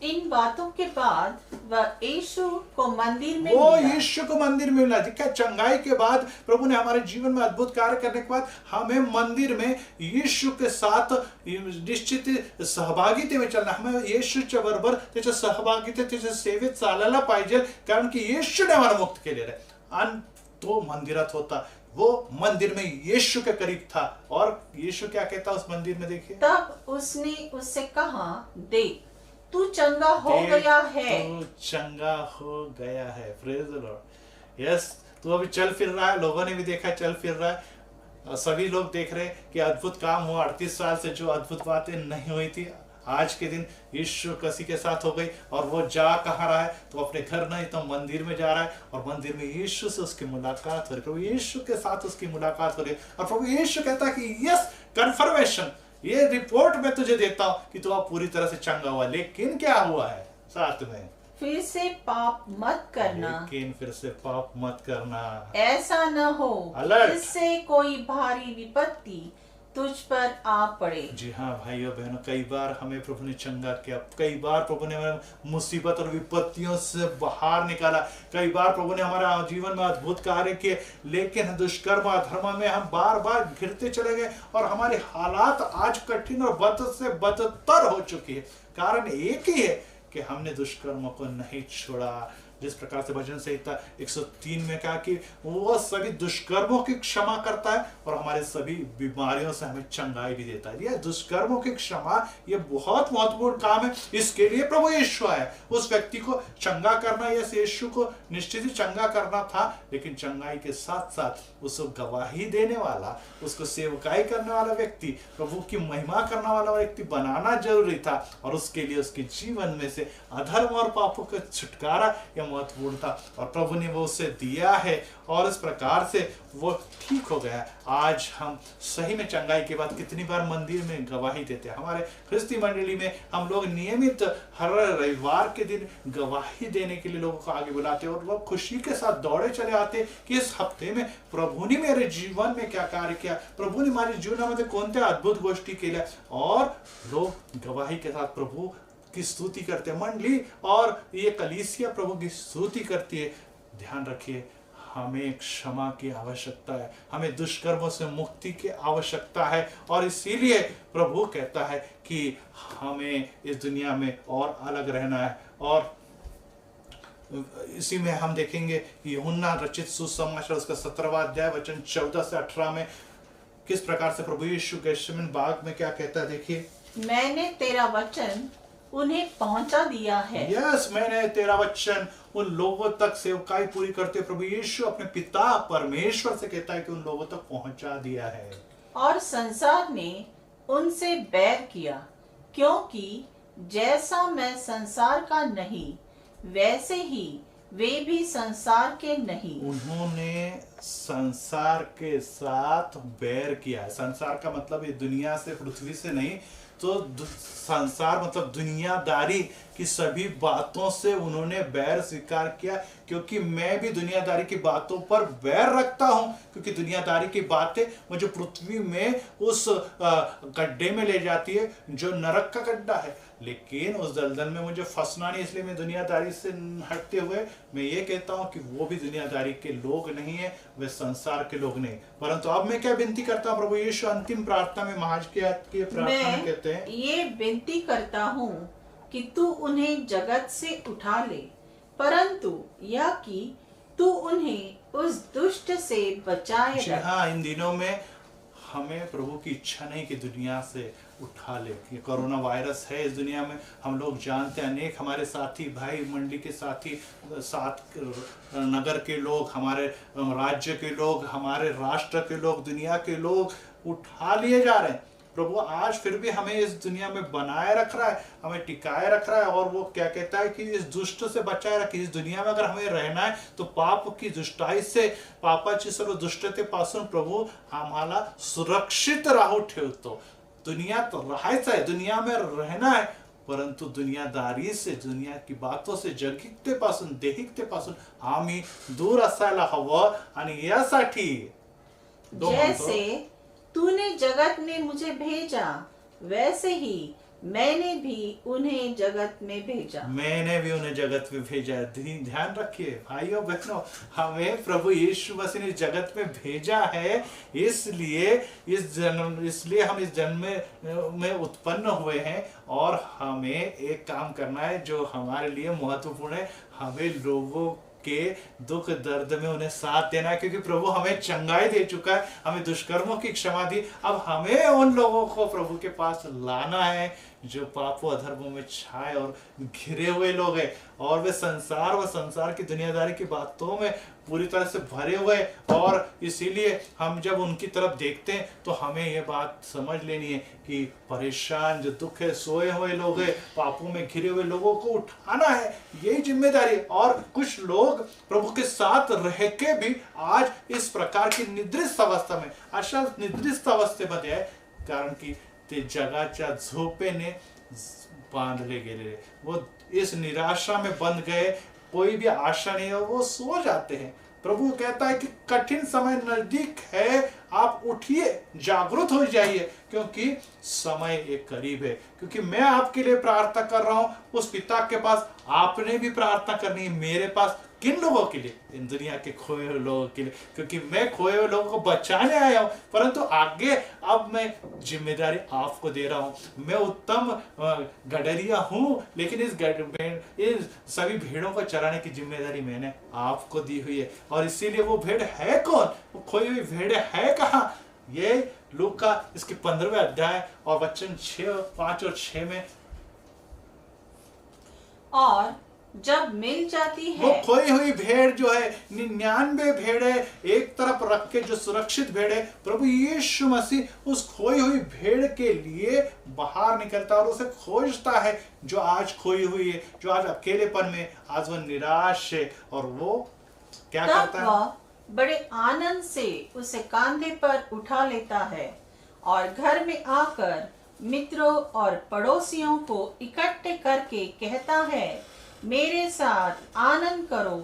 इन बातों के बाद वह यीशु को मंदिर में वो मिला। यीशु को मंदिर में मिला। देखा, चंगाई के बाद, प्रभु ने हमारे जीवन में अद्भुत कार्य करने के बाद हमें मंदिर में यीशु के साथ निश्चित सहभागिते में चलना। हमें येशूच्या बरोबर त्याच्या सहभागिते, त्याच्या सेवेत चालायला पाहिजे, कारण की येशूने आम्हाला मुक्त केलेलं आहे। आणि तो मंदिरात होता, वो मंदिर में यीशु के करीब था। और यीशु क्या कहता उस मंदिर में? देखिए, तब उसने उससे कहा, देख, तू चंगा हो गया है। तू चंगा हो गया है। Praise the Lord. यस, तू अभी चल फिर रहा है, लोगों ने भी देखा चल फिर रहा है, और सभी लोग देख रहे हैं कि अद्भुत काम हुआ। 38 साल से जो अद्भुत बातें नहीं हुई थी, आज के दिन यीशु मसीह के साथ हो गई। और वो जा कहाँ रहा है? तो अपने घर नहीं, तो मंदिर में जा रहा है, और मंदिर में यीशु से उसकी मुलाकात हो रही, प्रभु यीशु के साथ उसकी मुलाकात हो रही। और प्रभु यीशु कहता है कि यस, कन्फर्मेशन, ये रिपोर्ट मैं तुझे देता हूं कि तू अब पूरी तरह से चंगा हुआ। लेकिन क्या हुआ है साथ में? फिर से पाप मत करना। लेकिन फिर से पाप मत करना, ऐसा न हो अलर्ट। इससे कोई भारी विपत्ति तुझ पर आ पड़े। जी हाँ भाइयों बहनों, कई बार हमें प्रभु ने चंगा किया, कई बार प्रभु ने हमें मुसीबत और विपत्तियों से बाहर निकाला, कई बार प्रभु ने हमारे जीवन में अद्भुत कार्य किए। लेकिन दुष्कर्म अधर्म में हम बार बार घिरते चले गए, और हमारे हालात आज कठिन और बद से बदतर हो चुकी है। कारण एक ही है कि हमने दुष्कर्मों को नहीं छोड़ा। जिस प्रकार से भजन संहिता 103 में कहा कि वो सभी दुष्कर्मों की क्षमा करता है और हमारे सभी बीमारियों से हमें चंगाई भी देता है। ये दुष्कर्मों की क्षमा, ये बहुत महत्वपूर्ण काम है। इसके लिए प्रभु यीशु आया, उस व्यक्ति को चंगा करना। यस, यीशु को निश्चित ही चंगा करना था, लेकिन चंगाई के साथ साथ उसको गवाही देने वाला, उसको सेवकाई करने वाला व्यक्ति, प्रभु की महिमा करने वाला व्यक्ति बनाना जरूरी था। और उसके लिए उसके जीवन में से अधर्म और पापों का छुटकारा महत्वपूर्ण था और प्रभु ने वो उसे दिया है और इस प्रकार से वो ठीक हो गया। आज हम सही में चंगाई के बाद कितनी बार मंदिर में गवाही देते हैं। हमारे ख्रिस्ती मंडली में हम लोग नियमित हर रविवार के दिन गवाही देने के लिए लोगों को आगे बुलाते हैं और वो खुशी के साथ दौड़े चले आते कि इस हफ्ते में प्रभु ने मेरे जीवन में क्या कार्य किया, प्रभु ने माझ्या जीवनामध्ये कोणत्या अद्भुत गोष्टी केल्या, और लोग गवाही के साथ प्रभु की स्तुति करते हैं। मंडली और ये कलीसिया प्रभु की स्तुति करती है। ध्यान रखिए, हमें क्षमा की आवश्यकता है, हमें दुष्कर्मों से मुक्ति की आवश्यकता है और इसीलिए प्रभु कहता है कि हमें इस दुनिया में और अलग रहना है। और इसी में हम देखेंगे यूहन्ना रचित सुसमाचार उसका 17वां अध्याय वचन 14 से 18 में किस प्रकार से प्रभु यीशु गेशमन बाग में क्या कहता है। देखिए, मैंने तेरा वचन उन्हें पहुंचा दिया है। यस, मैंने तेरा वचन उन लोगों तक सेवकाई पूरी करते प्रभु यीशु अपने पिता परमेश्वर से कहता है कि उन लोगों तक पहुंचा दिया है। और संसार ने उनसे बैर किया, क्योंकि जैसा मैं संसार का नहीं वैसे ही वे भी संसार के नहीं। उन्होंने संसार के साथ बैर किया है। संसार का मतलब ये दुनिया से, पृथ्वी से नहीं, तो संसार मतलब दुनियादारी की सभी बातों से उन्होंने बैर स्वीकार किया, क्योंकि मैं भी दुनियादारी की बातों पर बैर रखता हूं, क्योंकि दुनियादारी की बातें मुझे पृथ्वी में उस गड्ढे में ले जाती है जो नरक का गड्ढा है। लेकिन उस दलदल में मुझे फंसना नहीं, इसलिए मैं दुनियादारी से हटते हुए मैं ये कहता हूं कि वो भी दुनियादारी के लोग नहीं है, वे संसार के लोग नहीं। परंतु अब मैं क्या विनती करता हूं, प्रभु यीशु अंतिम प्रार्थना में महाजकियात की प्रार्थना में कहते हैं, ये विनती करता हूँ कि तू उन्हें जगत से उठा ले, परंतु यह कि तू उन्हें उस दुष्ट से बचाए रख। हाँ, इन दिनों में हमें प्रभु की इच्छा नहीं कि दुनिया से उठा ले। ये कोरोना वायरस है इस दुनिया में, हम लोग जानते हैं। अनेक हमारे साथी भाई, मंडली के साथी, साथ नगर के लोग, हमारे राज्य के लोग, हमारे राष्ट्र के लोग, दुनिया के लोग उठा लिए जा रहे हैं। प्रभु आज फिर भी हमें इस दुनिया में बनाए रख रहा है, हमें टिकाए रख रहा है, और वो क्या कहता है कि इस दुष्ट से बचाए रखे। इस दुनिया में अगर हमें रहना है तो पाप की दुष्टाई से, पापाची सर्व दुष्टतेपासून प्रभू आम्हाला सुरक्षित राहू ठेवतो। दुनिया तो राहायचं आहे, दुनिया में रहना है, परंतु दुनियादारी से, दुनिया की बातों से, जगिकतेपासून, देहिकतेपासून आम्ही दूर असायला हवं। आणि यासाठी जैसे तूने जगत में मुझे भेजा, वैसे ही मैंने भी उन्हें जगत में भेजा। मैंने भी उन्हें जगत में भेजा है। ध्यान रखिए भाइयों बहनों, हमें प्रभु यीशु मसीह ने जगत में भेजा है, इसलिए इसलिए हम इस जन्म में उत्पन्न हुए हैं, और हमें एक काम करना है जो हमारे लिए महत्वपूर्ण है। हमें लोगों के दुख दर्द में उन्हें साथ देना है, क्योंकि प्रभु हमें चंगाई दे चुका है, हमें दुष्कर्मों की क्षमा दी। अब हमें उन लोगों को प्रभु के पास लाना है जो पापों अधर्मों में छाए और घिरे हुए लोग हैं, और वे संसार की दुनियादारी की बातों में पूरी तरह से भरे हुए। और इसीलिए हम जब उनकी तरफ देखते हैं तो हमें ये बात समझ लेनी है कि परेशान, जो दुख है, सोए हुए लोग हैं, पापों में घिरे हुए लोगों को उठाना है, यही जिम्मेदारी है। और कुछ लोग प्रभु के साथ रह के भी आज इस प्रकार की निद्रिस्त अवस्था में, अशा निद्रिस्त अवस्थेमध्ये आहे, कारण की ते जगाच्या झोपेने बांधले गेले, वो इस निराशा में बंध गए, कोई भी आशा नहीं है, वो सो जाते हैं। प्रभु कहता है कि कठिन समय नजदीक है, आप उठिए, जागृत हो जाइए, क्योंकि समय एक करीब है। क्योंकि मैं आपके लिए प्रार्थना कर रहा हूं, उस पिता के पास आपने भी प्रार्थना करनी है, मेरे पास किन लोगों के लिए? इन दुनिया के खोए हुए लोगों के लिए, क्योंकि मैं खोए हुए लोगों को बचाने आया हूं। परंतु आगे अब मैं जिम्मेदारी आपको दे रहा हूं। मैं उत्तम गडरिया हूं, लेकिन इस सभी भेड़ों को चराने की जिम्मेदारी मैंने आपको दी हुई है। और इसीलिए वो भेड़ है कौन? वो खोई हुई भेड़ है कहाँ? ये लूका इसके 15वें अध्याय और वचन 5 और 6 में, और जब मिल जाती वो है, खोई हुई भेड़ जो है, 99 भेड़े एक तरफ रख के जो सुरक्षित भेड़ है, प्रभु यीशु मसीह उस खोई हुई भेड़ के लिए बाहर निकलता है और उसे खोजता है, जो आज खोई हुई है, जो आज अकेलेपन में, आज वो निराश है। और वो क्या तब करता है? वह बड़े आनंद से उसे कंधे पर उठा लेता है और घर में आकर मित्रों और पड़ोसियों को इकट्ठे करके कहता है, मेरे साथ आनंद करो,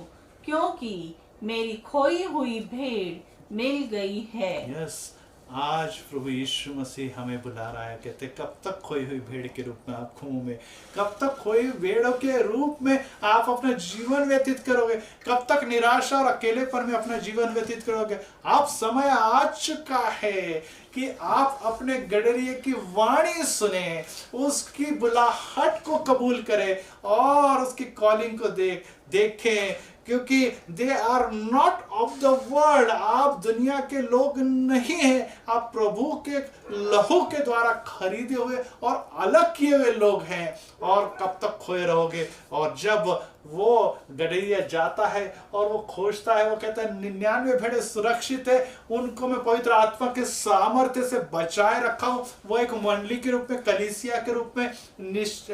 क्योंकि मेरी खोई हुई भेड़ मिल गई है। यस, आज प्रभु यीशु मसीह हमें बुला रहा है। कहते कब तक खोई हुई भेड़ के रूप में आप घूमोगे? कब तक खोई हुई भेड़ों के रूप में आप अपना जीवन व्यतीत करोगे? कब तक निराशा और अकेलेपन में अपना जीवन व्यतीत करोगे? आप समय आ चुका है कि आप अपने गडरिये की वाणी सुने, उसकी बुलाहट को कबूल करें और उसकी कॉलिंग को देखें, क्योंकि they are not of the world. आप दुनिया के लोग नहीं हैं, आप प्रभु के लहू के द्वारा खरीदे हुए और अलग किए हुए लोग हैं। और कब तक खोए रहोगे? और जब वो गडरिया जाता है और वो खोजता है, वो कहता है 99 भेड़ें सुरक्षित है, उनको मैं पवित्र आत्मा के सामर्थ्य से बचाए रखा हूं। वो एक मंडली के रूप में, कलीसिया के रूप में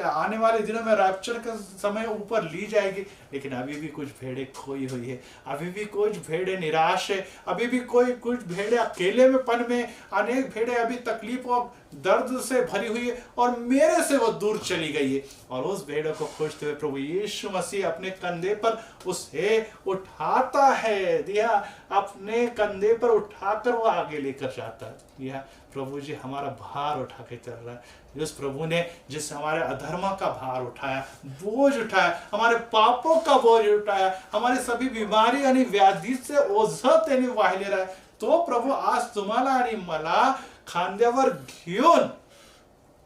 आने वाले दिनों में रैप्चर के समय ऊपर ली जाएगी। लेकिन अभी भी कुछ भेड़ें खोई हुई है, अभी भी कुछ भेड़ें निराश है, अभी भी कुछ भेड़ें अकेले में पन में, अनेक भेड़ें अभी तकलीफ और दर्द से भरी हुई है और मेरे से वो दूर चली गई है। और उस भेड़ों को खोजते हुए प्रभु यीशु मसीह अपने कंधे पर उसे उठाता है, दिया अपने कंधे पर उठाकर वो आगे लेकर जाता है। यह प्रभु जी हमारा भार उठा के चल रहा है। जिस प्रभु ने जिस हमारे अधर्म का भार उठाया, बोझ उठाया, हमारे पापों का बोझ उठाया, हमारी सभी बीमारी आणि व्याधी से ओझं त्याने वाहिले रहा है, तो प्रभु आज तुम्हाला आणि मला खांद्यावर घेऊन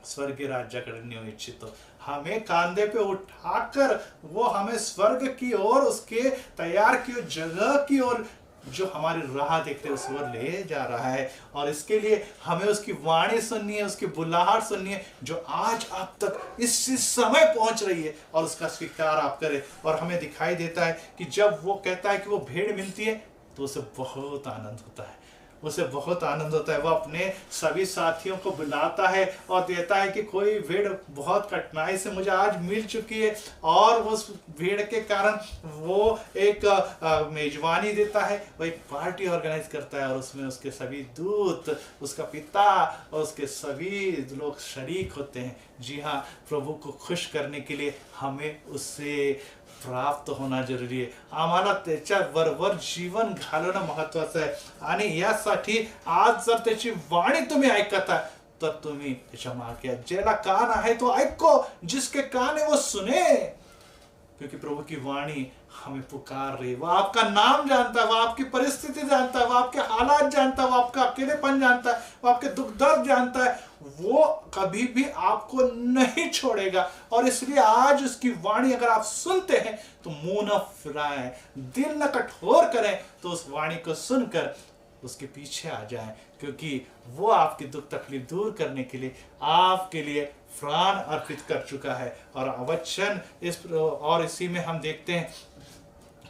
स्वर्गीय राज्याकडे नेऊ इच्छितो। हमें कांधे पे उठाकर वो हमें स्वर्ग की ओर, उसके तैयार की जगह की ओर, जो हमारी राह देखते उस ओर ले जा रहा है। और इसके लिए हमें उसकी वाणी सुननी है, उसकी बुलाहट सुननी है, जो आज आप तक इस समय पहुंच रही है, और उसका स्वीकार आप करें। और हमें दिखाई देता है कि जब वो कहता है कि वो भेड़ मिलती है, तो उसे बहुत आनंद होता है, उसे बहुत आनंद होता है। वो अपने सभी साथियों को बुलाता है और देता है कि कोई भेड़ बहुत कठिनाई से मुझे आज मिल चुकी है, और उस भेड़ के कारण वो एक मेजबानी देता है, वो एक पार्टी ऑर्गेनाइज करता है, और उसमें उसके सभी दूत, उसका पिता और उसके सभी लोग शरीक होते हैं। जी हाँ, प्रभु को खुश करने के लिए हमें उससे प्राप्त होना जरुरी आहे। आम्हाला त्याच्या बरोबर जीवन घालवणं महत्वाचं आहे, आणि यासाठी आज जर त्याची वाणी तुम्ही ऐकता तर तुम्ही त्याच्या मागे, ज्याला कान आहे तो ऐको, जिसके कान है वो सुने, क्योंकि प्रभु की वाणी हमें पुकार रही है। वो आपका नाम जानता है, वो आपकी परिस्थिति जानता है, वो आपके हालात जानता है, वो आपका अकेलेपन जानता है, वो आपके दुख दर्द जानता है। वो कभी भी आपको नहीं छोड़ेगा। और इसलिए आज उसकी वाणी अगर आप सुनते हैं तो मुंह न फिराएं, दिल न कठोर करें, तो उस वाणी को सुनकर उसके पीछे आ जाएं, क्योंकि वो आपकी दुख तकलीफ दूर करने के लिए आपके लिए प्राण अर्पित कर चुका है। और वचन इसी में हम देखते हैं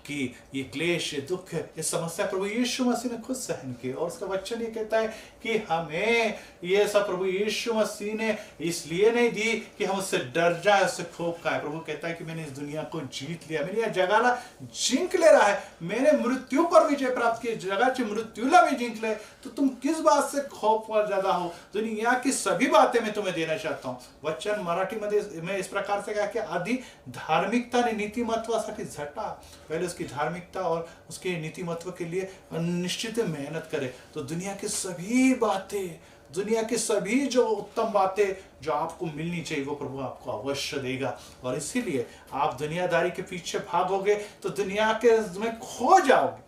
कि ये क्लेश, ये दुख, ये समस्या प्रभु यीशु मसीह ने खुद सहन की, और उसका वचन ये कहता है कि हमें ये सब प्रभु यीशु मसीह ने इसलिए नहीं दी कि हम उससे डर जाए, उससे खौफ खाए। प्रभु कहता है कि मैंने इस दुनिया को जीत लिया, मैंने या जगाला जिंकलेला आहे, मैंने मृत्यू पर विजय प्राप्त किया, जगाची मृत्यूला भी जिंकले, तो तुम किस बात से खौफ पर ज्यादा हो? दुनिया की सभी बातें मैं तुम्हें देना चाहता हूँ। वचन मराठी मध्ये मैं इस प्रकार से कहा कि आधी धार्मिकता आणि नीतिमत्वासाठी झटा, पहले उसकी धार्मिकता और उसके नीतिमत्व के लिए निश्चित मेहनत करे, तो दुनिया की सभी बातें दुनिया की सभी जो उत्तम बातें जो आपको मिलनी चाहिए वो प्रभु आपको अवश्य देगा। और इसीलिए आप दुनियादारी के पीछे भागोगे तो दुनिया के में खो जाओगे,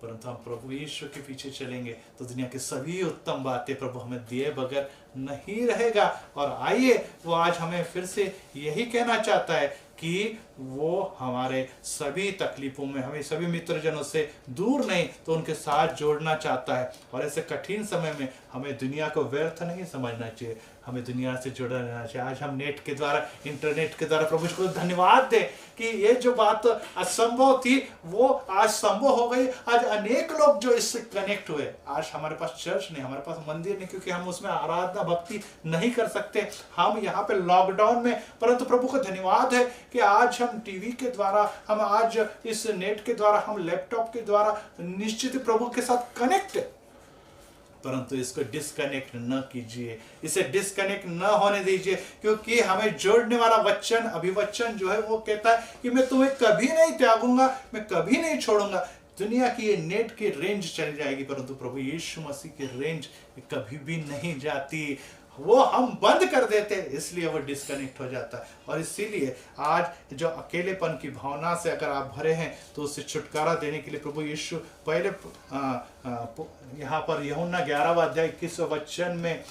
परंतु हम प्रभु यीशु के पीछे चलेंगे तो दुनिया की सभी उत्तम बातें प्रभु हमें दिए बगैर नहीं रहेगा। और आइए, वो आज हमें फिर से यही कहना चाहता है कि वो हमारे सभी तकलीफों में हमें सभी मित्रजनों से दूर नहीं तो उनके साथ जोड़ना चाहता है। और ऐसे कठिन समय में हमें दुनिया को व्यर्थ नहीं समझना चाहिए, हमें दुनिया से जुड़ा रहना चाहिए। आज हम नेट के द्वारा, इंटरनेट के द्वारा प्रभु को धन्यवाद दें कि ये जो बात असंभव थी वो आज संभव हो गई। आज अनेक लोग जो इससे कनेक्ट हुए। आज हमारे पास चर्च नहीं, हमारे पास मंदिर नहीं, क्योंकि हम उसमें आराधना भक्ति नहीं कर सकते, हम यहाँ पे लॉकडाउन में, परंतु प्रभु को धन्यवाद है कि आज हम टीवी के द्वारा, हम आज इस नेट के द्वारा, हम लैपटॉप के द्वारा निश्चित प्रभु के साथ कनेक्ट है। परंतु इसको डिस्कनेक्ट न कीजिए, इसे डिस्कनेक्ट न होने दीजिए, क्योंकि हमें जोड़ने वाला वचन, अभिवचन जो है वो कहता है कि मैं तुम्हें कभी नहीं त्यागूंगा, मैं कभी नहीं छोड़ूंगा। दुनिया की ये नेट की रेंज चली जाएगी, परंतु प्रभु यीशु मसीह की रेंज कभी भी नहीं जाती। वो हम बंद कर देते हैं, इसलिए वो डिस्कनेक्ट हो जाता है। और इसीलिए आज जो अकेलेपन की भावना से अगर आप भरे हैं तो उससे छुटकारा देने के लिए प्रभु यीशु पहले यहाँ पर यूहन्ना 11:21 वचन में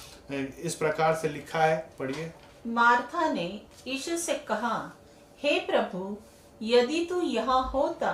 इस प्रकार से लिखा है, पढ़िए। मार्था ने यीशु से कहा, हे प्रभु, यदि तू यहाँ होता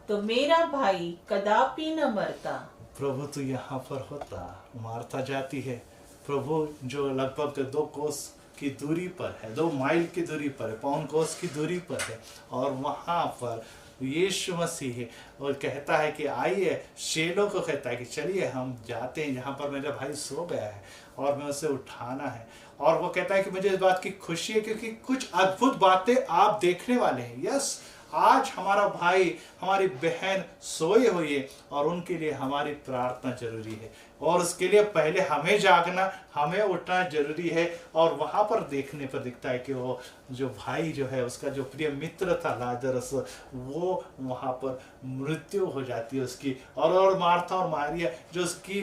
तो मेरा भाई कदापि न मरता। प्रभु तू यहाँ पर होता। मार्था जाती है, प्रभु जो लगभग 2 कोस की दूरी पर है, 2 माइल की दूरी पर है, 5 कोस की दूरी पर है, और वहाँ पर यीशु मसीह है और कहता है कि आइए, चेलों को कहता है कि चलिए हम जाते हैं जहाँ पर मेरा भाई सो गया है और मैं उसे उठाना है। और वो कहता है कि मुझे इस बात की खुशी है क्योंकि कुछ अद्भुत बातें आप देखने वाले हैं। यस, आज हमारा भाई, हमारी बहन सोए हुई है और उनके लिए हमारी प्रार्थना जरूरी है, और उसके लिए पहले हमें जागना, हमें उठना जरूरी है। और वहाँ पर देखने पर दिखता है कि वो जो भाई जो है, उसका जो प्रिय मित्र था लाजरस, वो वहाँ पर मृत्यु हो जाती है उसकी। और मार्था और मारिया जो उसकी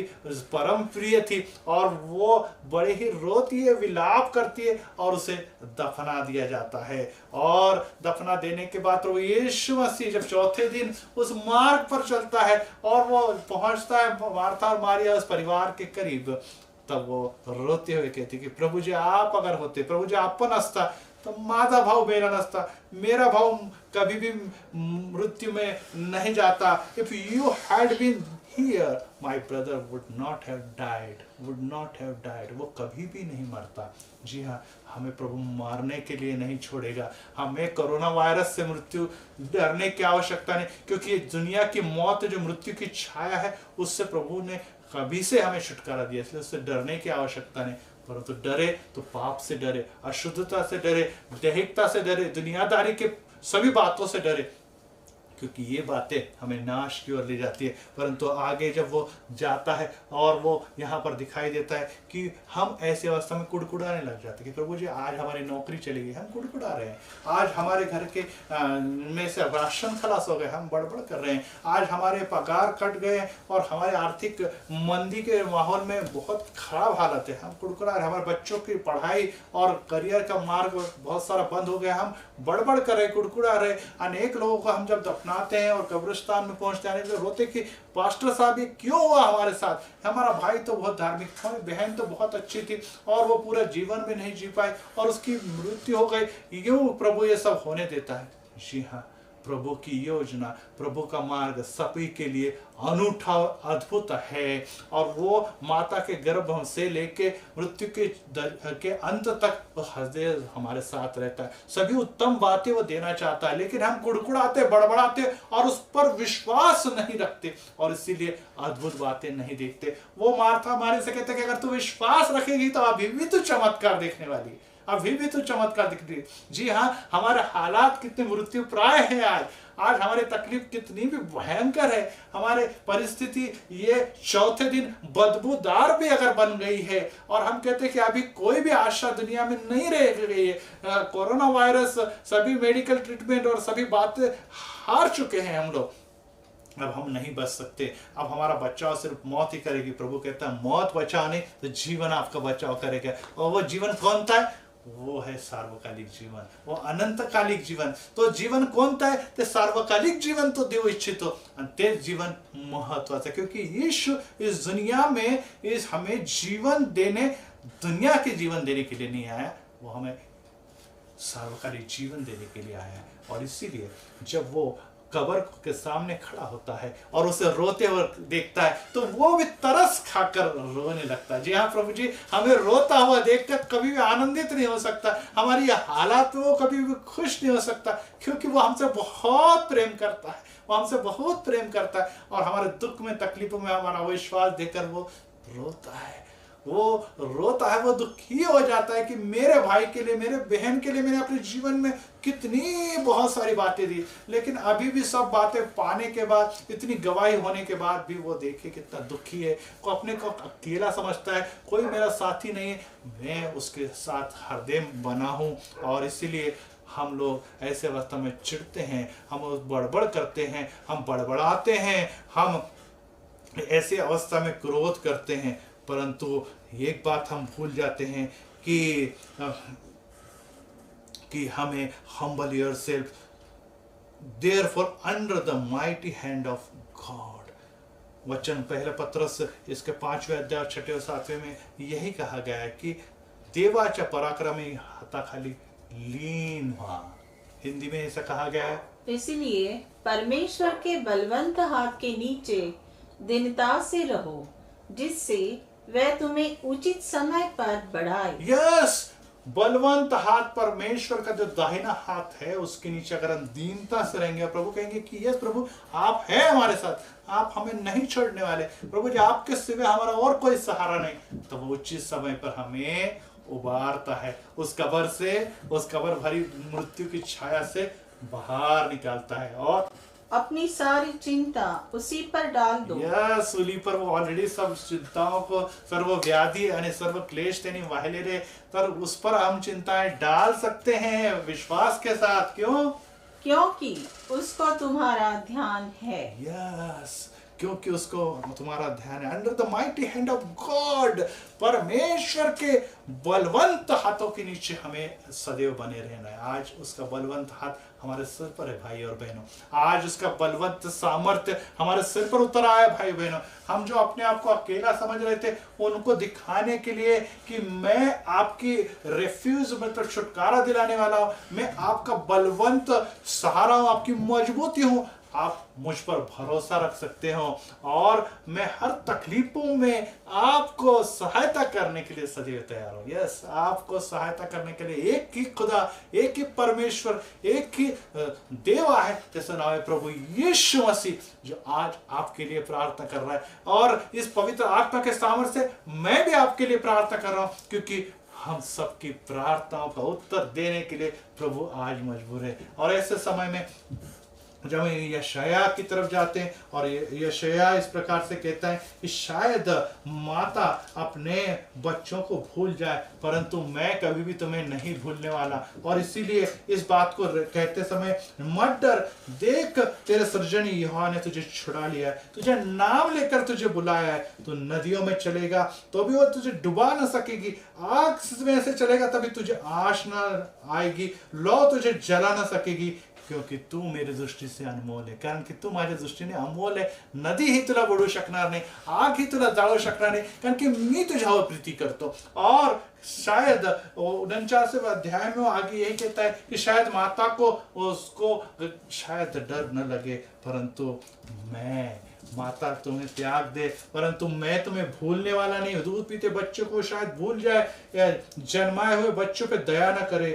परम प्रिय थी, और वो बड़े ही रोती है, विलाप करती है, और उसे दफना दिया जाता है। और दफना देने के बाद तो यीशु मसीह जब चौथे दिन उस मार्ग पर चलता है और वो पहुंचता है मार्था और मारिया उस परिवार के करीब, तब वो रोते हुए कहती कि प्रभु जी आप अगर होते, प्रभु जी आप नसता तो माझा भाव मेरा नसता, मेरा भाव कभी भी मृत्यु में नहीं जाता। If you had been here my brother would not have died, वो कभी भी नहीं मरता। जी हाँ, हमें प्रभु मारने के लिए नहीं छोड़ेगा। हमें कोरोना वायरस से मृत्यु डरने की आवश्यकता नहीं, क्योंकि ये दुनिया की मौत जो मृत्यु की छाया है उससे प्रभु ने कभी से हमें छुटकारा दिया, इसलिए उससे डरने की आवश्यकता नहीं। परंतु डरे तो पाप से डरे, अशुद्धता से डरे, दैहिकता से डरे, दुनियादारी के सभी बातों से डरे, क्योंकि ये बातें हमें नाश की ओर ले जाती है। परंतु आगे जब वो जाता है और वो यहाँ पर दिखाई देता है कि हम ऐसी अवस्था में कुड़कुड़ाने लग जाते हैं कि प्रभु जी आज हमारी नौकरी चली गई, हम कुड़कुड़ा रहे हैं, आज हमारे घर के में से राशन खलास हो गए, हम बड़बड़ कर रहे हैं, आज हमारे पगार कट गए और हमारे आर्थिक मंदी के माहौल में बहुत खराब हालत है, हम कुड़कुड़ा रहे, हमारे बच्चों की पढ़ाई और करियर का मार्ग बहुत सारा बंद हो गया, हम बड़बड़ कर रहे, कुड़कुड़ा रहे। अनेक लोगों को हम जब दफनाते हैं और कब्रिस्तान में पहुंचते हैं तो रोते कि पास्टर साहब ये क्यों हुआ हमारे साथ, हमारा भाई तो बहुत धार्मिक था, बहन तो बहुत अच्छी थी और वो पूरा जीवन भी नहीं जी पाई और उसकी मृत्यु हो गई, क्यों प्रभु ये सब होने देता है। जी हाँ, प्रभु की योजना, प्रभु का मार्ग सभी के लिए अनूठा अद्भुत है, और वो माता के गर्भ से लेके मृत्यु के अंत तक वो हृदय हमारे साथ रहता है। सभी उत्तम बातें वो देना चाहता है, लेकिन हम कुड़कुड़ाते, बड़बड़ाते और उस पर विश्वास नहीं रखते और इसीलिए अद्भुत बातें नहीं देखते। वो मार्था मारी से कहते कि अगर तू विश्वास रखेगी तो अभी भी तू चमत्कार देखने वाली, अभी भी तो चमत्कार दिख रही है। जी हाँ, हमारे हालात कितने मृत्यु प्राय है, आज हमारी तकलीफ कितनी भी भयंकर है, हमारे परिस्थिति ये चौथे दिन बदबूदार भी अगर बन गई है और हम कहते हैं कि अभी कोई भी आशा दुनिया में नहीं रह गई है, कोरोना वायरस, सभी मेडिकल ट्रीटमेंट और सभी बातें हार चुके हैं हम लोग, अब हम नहीं बच सकते, अब हमारा बचाव सिर्फ मौत ही करेगी। प्रभु कहता है मौत बचाव नहीं तो जीवन आपका बचाव करेगा। और वो जीवन कौन था? वो है सार्वकालिक जीवन, वो अनंतकालिक जीवन। तो जीवन कोणता आहे? ते सार्वकालिक जीवन तो देव इच्छितो आणि ते जीवन महत्वाचं, क्योंकि यीशु इस दुनिया में इस हमें जीवन देने, दुनिया के जीवन देने के लिए नहीं आया, वो हमें सार्वकालिक जीवन देने के लिए आया है। और इसीलिए जब वो कब्र के सामने खड़ा होता है और उसे रोते हुए देखता है तो वो भी तरस खाकर रोने लगता है। जी हाँ प्रभु जी, हमें रोता हुआ देखकर कभी भी आनंदित नहीं हो सकता, हमारी हालात में वो कभी भी खुश नहीं हो सकता, क्योंकि वो हमसे बहुत प्रेम करता है, वो हमसे बहुत प्रेम करता है। और हमारे दुख में, तकलीफों में हमारा विश्वास देकर वो रोता है, वो रोता है, वो दुखी हो जाता है कि मेरे भाई के लिए, मेरे बहन के लिए मैंने अपने जीवन में कितनी बहुत सारी बातें दी, लेकिन अभी भी सब बातें पाने के बाद, इतनी गवाही होने के बाद भी वो देखे कितना दुखी है, को अपने को अकेला समझता है, कोई मेरा साथी नहीं है, मैं उसके साथ हरदम बना हूँ। और इसीलिए हम लोग ऐसे अवस्था में चिढ़ते हैं, हम बड़बड़ करते हैं, हम बड़बड़ाते हैं, हम ऐसे अवस्था में क्रोध करते हैं। परंतु एक बात हम भूल जाते हैं कि हमें humble yourself therefore under the mighty hand of God। वचन पहले पत्रस इसके 5वें अध्याय 6 और 7वें में यही कहा गया है कि देवाच्या पराक्रमी हाताखाली लीन व्हा। हिंदी में ऐसा कहा गया है, इसलिए परमेश्वर के बलवंत हाथ के नीचे दीनता से रहो, जिससे वह तुम्हें उचित समय पर बढ़ाए। यस, बलवंत हाथ परमेश्वर का जो दाहिना हाथ है उसके नीचे अगर हम दीनता से रहेंगे, प्रभु कहेंगे कि यस प्रभु आप हैं हमारे साथ, आप हमें नहीं छोड़ने वाले, प्रभु जी आपके सिवा हमारा और कोई सहारा नहीं, तो वो उचित समय पर हमें उबारता है, उस कब्र से, उस कब्र भरी मृत्यु की छाया से बाहर निकालता है और अपनी सारी चिंता उसी पर डाल दो। यस, सूली पर वो ऑलरेडी सब चिंताओं को, सर्व व्याधि आणि सर्व क्लेश त्यांनी वाहिलेले, तर उस पर हम चिंताएं डाल सकते हैं विश्वास के साथ। क्यों? क्योंकि उसको तुम्हारा ध्यान है। यस, क्योंकि उसको तुम्हारा ध्यान है। Under the mighty hand of God, परमेश्वर के बलवंत हाथों के नीचे हमें सदैव बने रहना है। आज उसका बलवंत हाथ हमारे सिर पर है भाई और बहनों, आज उसका बलवंत सामर्थ्य हमारे सिर पर उतर आया है भाई बहनों। हम जो अपने आप को अकेला समझ रहे थे, उनको दिखाने के लिए कि मैं आपकी रेफ्यूज मतलब छुटकारा दिलाने वाला हूं, मैं आपका बलवंत सहारा हूं, आपकी मजबूती हूं, आप मुझ पर भरोसा रख सकते हो और मैं हर तकलीफों में आपको सहायता करने के लिए सदैव तैयार हूं। यस, आपको सहायता करने के लिए एक ही खुदा, एक ही परमेश्वर, एक ही देवा है, जैसा नाम है प्रभु यीशु मसीह, जो आज आपके लिए प्रार्थना कर रहा है। और इस पवित्र आत्मा के सामर्थ्य से मैं भी आपके लिए प्रार्थना कर रहा हूं, क्योंकि हम सबकी प्रार्थनाओं का उत्तर देने के लिए प्रभु आज मजबूर है। और ऐसे समय में जब हम यशाया की तरफ जाते हैं और यशाया इस प्रकार से कहता है कि शायद माता अपने बच्चों को भूल जाए, परंतु मैं कभी भी तुम्हें नहीं भूलने वाला। और इसीलिए इस बात को कहते समय मत डर, देख तेरे सृजनी यहोवा ने तुझे छुड़ा लिया है, तुझे नाम लेकर तुझे बुलाया है, तू नदियों में चलेगा तो भी वो तुझे डुबा न सकेगी, आग में से चलेगा तभी तुझे आश न आएगी, लौ तुझे जला न सकेगी, क्योंकि तू मेरी दृष्टी से अनमोल है। कारण की तू माझ्या दृष्टीने अमोल आहे, नदी ही तुला बुडू शकणार नाही, आग ही तुला जाळू शकणार नाही, कारण की मी तुझ्यावर प्रीति करतो। और शायद 49वें अध्याय में आगे यही कहता है कि शायद माता को उसको शायद डर न लगे, परंतु मैं माता तुम्हें त्याग दे, परंतु मैं तुम्हें भूलने वाला नहीं। दूध पीते बच्चों को शायद भूल जाए या जन्माए हुए बच्चों पे दया न करे,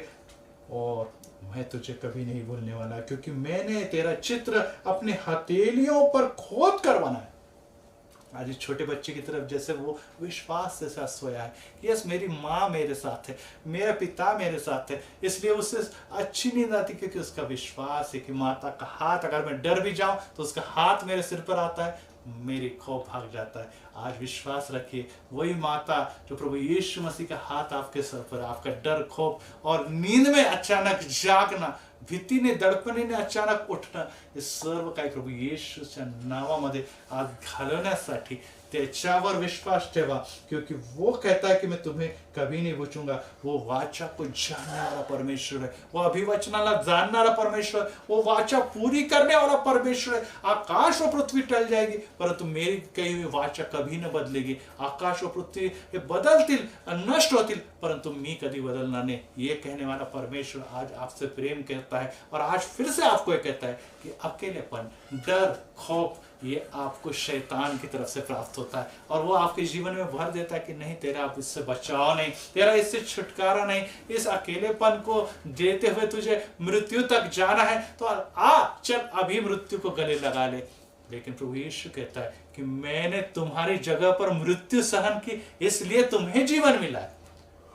और मैं तुझे कभी नहीं भूलने वाला, क्योंकि मैंने तेरा चित्र अपने हथेलियों पर खोद कर बनाया। आज इस छोटे बच्चे की तरफ जैसे वो विश्वास से साथ सोया है, यस मेरी माँ मेरे साथ है, मेरा पिता मेरे साथ है, इसलिए उससे अच्छी नींद आती, क्योंकि उसका विश्वास है कि माता का हाथ, अगर मैं डर भी जाऊं तो उसका हाथ मेरे सिर पर आता है, मेरी खौफ भाग जाता है। आज विश्वास रखिए, वही माता जो प्रभु यीशु मसीह का हाथ आपके सर पर, आपका डर, खौफ और नींद में अचानक जागना भीतीने दडपणीने अचानक उठणं, हे सर्व काही प्रभू येशूच्या नावामध्ये आज घालवण्यासाठी त्याच्यावर विश्वास ठेवा, क्योंकि वो कहता है कि मैं तुम्हें कभी नहीं पूछूंगा। वो वाचा को जानने वाला परमेश्वर है, वो अभिवचनाला जानने वाला परमेश्वर है, वो वाचा पूरी करने वाला परमेश्वर है। आकाश और पृथ्वी टल जाएगी परंतु मेरी कही हुई वाचा कभी न बदलेगी। आकाश और पृथ्वी हे बदलतील, नष्ट होतील, परंतु मी कधी बदलणार नाही, ये कहने वाला परमेश्वर आज आपसे प्रेम करता है। और आज फिर से आपको ये कहता है कि अकेलेपन, डर, खौफ ये आपको शैतान की तरफ से प्राप्त होता है और वो आपके जीवन में भर देता है कि नहीं, तेरा आप इससे बचाव नहीं, तेरा इससे छुटकारा नहीं। इस अकेलेपन को देते हुए तुझे मृत्यु तक जाना है तो आ चल अभी मृत्यु को गले लगा ले। लेकिन प्रभु यीशु कहता है कि मैंने तुम्हारी जगह पर मृत्यु सहन की, इसलिए तुम्हें जीवन मिला है।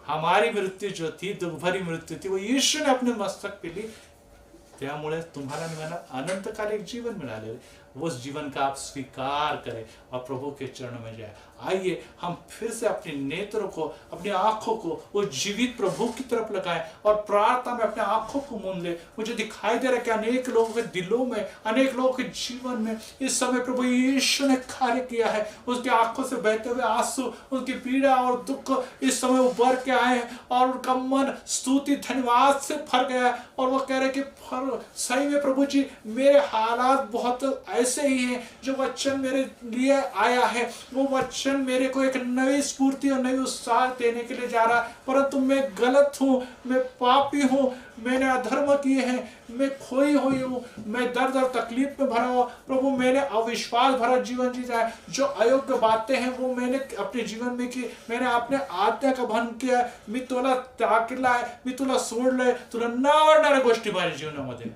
हमारी मृत्यू जो थी, दुख भरी मृत्यू थी, वो यीशु ने अपने मस्तक पे ली, त्यामुळे तुम्हाला मिळाला अनंतकाल एक जीवन मिळाले। उस जीवन का आप स्वीकार करें और प्रभु के चरणों में जाए। आइए हम फिर से अपने नेत्रों को, अपनी आंखों को उस जीवित प्रभु की तरफ लगाएं और प्रार्थना में अपने आंखों को मूंद ले। मुझे दिखाई दे रहा है कि अनेक लोगों के दिलों में, अनेक लोगों के जीवन में इस समय प्रभु यीशु ने कार्य किया है। उसके आंखों से बहते हुए आंसू, उनकी पीड़ा और दुख इस समय उभर के आए हैं और उनका मन स्तुति धन्यवाद से भर गया है और वो कह रहे कि सही में प्रभु जी, मेरे हालात बहुत ऐसे ही हैं, जो वचन मेरे लिए आया है वो वचन मेरे को एक नई स्फूर्ति और नई उत्साह देने के लिए जा रहा है, परंतु मैं गलत हूँ, मैं पापी हूँ, मैंने अधर्म किए हैं, मैं खोई हुई हूँ, मैं दर्द और तकलीफ में भरा हुआ। प्रभु मैंने अविश्वास भरा जीवन जीता है, जो अयोग्य बातें हैं वो मैंने अपने जीवन में की, मैंने अपने आज्ञा का भंग किया। मी तुला टाकलाय, मी तुला सोडलंय, तुला नावडणाऱ्या गोष्टी माझ्या जीवनामध्ये।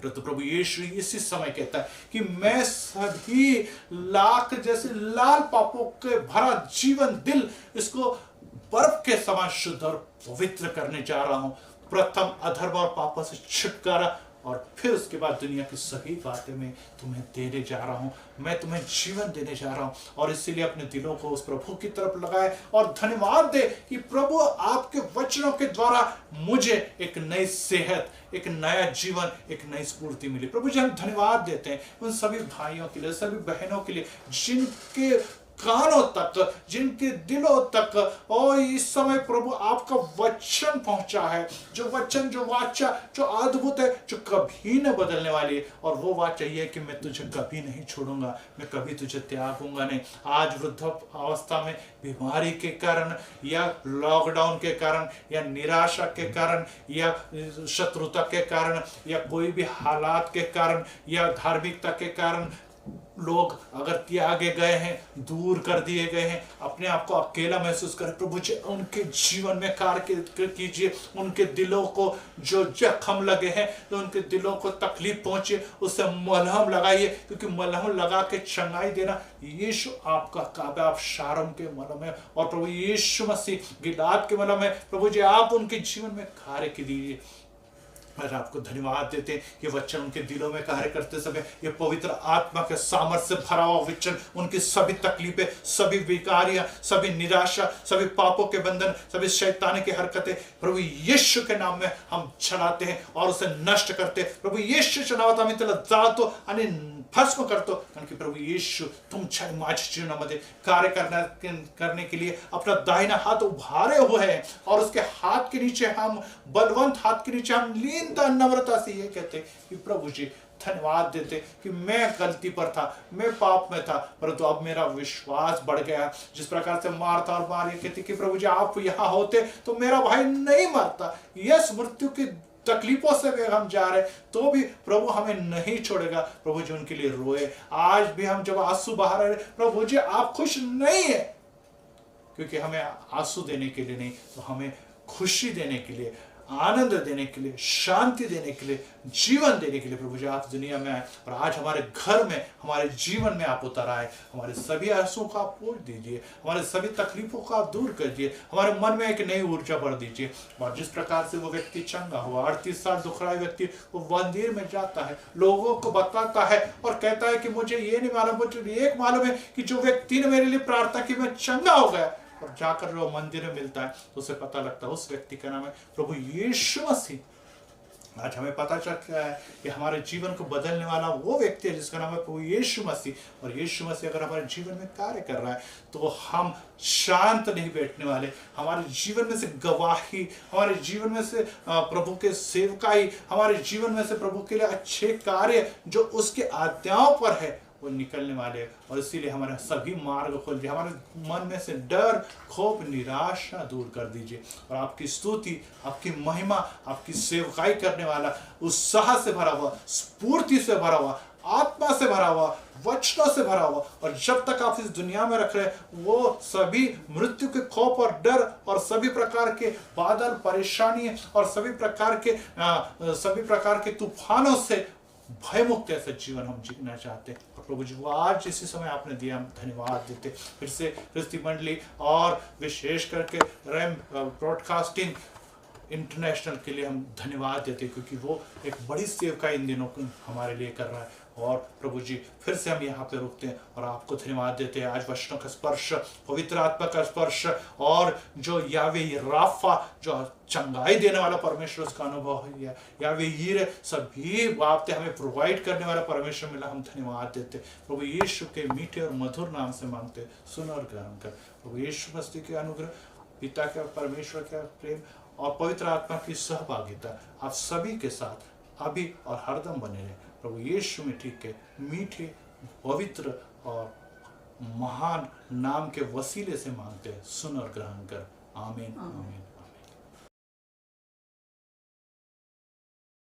तो प्रभु यीशु इसी समय कहता है कि मैं सभी लाख जैसे लाल पापों के भरा जीवन दिल, इसको बर्फ के समान शुद्ध और पवित्र करने जा रहा हूं। प्रथम अधर्म और पापों से छुटकारा और फिर उसके बाद दुनिया की सही बातें मैं तुम्हें देने जा रहा हूं। मैं तुम्हें जीवन देने जा रहा हूं और इसीलिए अपने दिलों को उस प्रभु की तरफ लगाए और धन्यवाद दे कि प्रभु आपके वचनों के द्वारा मुझे एक नई सेहत, एक नया जीवन, एक नई स्फूर्ति मिली। प्रभु जी हम धन्यवाद देते हैं उन सभी भाइयों के लिए, सभी बहनों के लिए जिनके कानों तक, जिनके दिलों तक और इस समय प्रभु आपका वचन पहुंचा है, जो वचन, जो वाचा, जो अद्भुत है, जो कभी न बदलने वाली है। और वो वाचा ये है कि मैं तुझे कभी नहीं छोड़ूंगा, मैं कभी तुझे त्यागूंगा नहीं। आज वृद्धावस्था में बीमारी के कारण या लॉकडाउन के कारण या निराशा के कारण या शत्रुता के कारण या कोई भी हालात के कारण या धार्मिकता के कारण लोग अगर त्यागे गए हैं, दूर कर दिए गए हैं, अपने आप को अकेला महसूस करें, प्रभु जी उनके जीवन में कार्य कीजिए। उनके दिलों को जो जख्म लगे हैं, तो उनके दिलों को तकलीफ पहुंचे, उससे मलहम लगाइए, क्योंकि मलहम लगा के चंगाई देना यीशु आपका काम है। आप शारम के मलहम है और प्रभु यीशु मसीह गिलाद के मलहम है। प्रभु जी आप उनके जीवन में कार्य कीजिए। और आपको धन्यवाद देते हैं ये वचन उनके दिलों में कार्य करते समय, ये पवित्र आत्मा के सामर्थ्य से भरा हुआ वचन उनकी सभी तकलीफें, सभी विकारियां, सभी निराशा, सभी पापों के बंधन, सभी शैतानी की हरकतें प्रभु यीशु के नाम में हम चलाते हैं और उसे नष्ट करते हैं। प्रभु यीशुच्या नावात आम्ही त्याला जाळतो आणि भस्म करतो, कारण की प्रभु यीशु तुमच्या माझ्या जीवनामध्ये कार्य करने के लिए अपना दाहिना हाथ उभारे हुए हैं और उसके हाथ के नीचे हम, बलवंत हाथ के नीचे हम लीनता नम्रता से ये कहते कि प्रभु जी धन्यवाद देते कि मैं गलती पर था, मैं पाप में था, परंतु अब मेरा विश्वास बढ़ गया। जिस प्रकार से मार्था और मारिया कहती कि प्रभु जी आप यहाँ होते तो मेरा भाई नहीं मरता। यस, मृत्यु की तकलीफों से भी हम जा रहे तो भी प्रभु हमें नहीं छोड़ेगा। प्रभु जी उनके लिए रोए। आज भी हम जब आंसू बहा रहे, प्रभु जी आप खुश नहीं है, क्योंकि हमें आंसू देने के लिए नहीं, तो हमें खुशी देने के लिए, आनंद देने के लिए, शांति देने के लिए, जीवन देने के लिए प्रभु जी आप दुनिया में आए और आज हमारे घर में, हमारे जीवन में आप उतर आए। हमारे सभी आंसुओं को आप पोंछ दीजिए, हमारे सभी तकलीफों को आप दूर कर दिए, हमारे मन में एक नई ऊर्जा भर दीजिए। और जिस प्रकार से वो व्यक्ति चंगा हुआ, 38 साल दुखराए व्यक्ति वो मंदिर में जाता है, लोगों को बताता है और कहता है कि मुझे ये नहीं मालूम, मुझे एक मालूम है कि जो व्यक्ति ने मेरे लिए प्रार्थना की मैं चंगा हो गया। और जाकर जो मंदिर में मिलता है तो उसे पता लगता है उस व्यक्ति का नाम है प्रभु यीशु मसीह। आज हमें पता चल गया है कि हमारे जीवन को बदलने वाला वो व्यक्ति है जिसका नाम है प्रभु यीशु मसीह। और यीशु मसीह अगर हमारे जीवन में कार्य कर रहा है तो हम शांत नहीं बैठने वाले। हमारे जीवन में से गवाही, हमारे जीवन में से प्रभु के सेवकाई, हमारे जीवन में से प्रभु के लिए अच्छे कार्य जो उसके आज्ञाओं पर है वो निकलने वाले हैं। और इसीलिए हमारे सभी मार्ग खोल दिए, हमारे मन में से डर, खौफ, निराशा दूर कर दीजिए और आपकी स्तुति, आपकी महिमा, आपकी सेवकाई करने वाला उत्साह से भरा हुआ, स्फूर्ति से भरा हुआ, आत्मा से भरा हुआ, वचनों से भरा हुआ, और जब तक आप इस दुनिया में रख रहे हैं वो सभी मृत्यु के खौफ और डर और सभी प्रकार के बादल, परेशानी और सभी प्रकार के तूफानों से भय मुक्त ऐसा जीवन हम जीना चाहते हैं। और प्रभु जी वो आज इसी समय आपने दिया, हम धन्यवाद देते। फिर से क्रिस्ती मंडली और विशेष करके रैम ब्रॉडकास्टिंग इंटरनेशनल के लिए हम धन्यवाद देते, क्योंकि वो एक बड़ी सेवकाई इन दिनों को हमारे लिए कर रहा है। और प्रभु जी फिर से हम यहाँ पे रुकते हैं और आपको धन्यवाद देते हैं। आज वचनों का स्पर्श, पवित्र आत्मा का स्पर्श और जो यावे राफा, जो चंगाई देने वाला परमेश्वर, उसका अनुभव है, यावे हीरे, सभी बातें हमें प्रोवाइड करने वाला परमेश्वर मिला, हम धन्यवाद देते। प्रभु यीशु के मीठे और मधुर नाम से मांगते, सुन और ग्रहण कर। प्रभु यीशु मसीह के अनुग्रह, पिता का, परमेश्वर का प्रेम और पवित्र आत्मा की सहभागिता आप सभी के साथ अभी और हरदम बने रहे। प्रभु यीशु में ठीक है मीठे, पवित्र और महान नाम के वसीले से मांगते हैं, सुन और ग्रहण कर। आमीन, आमीन।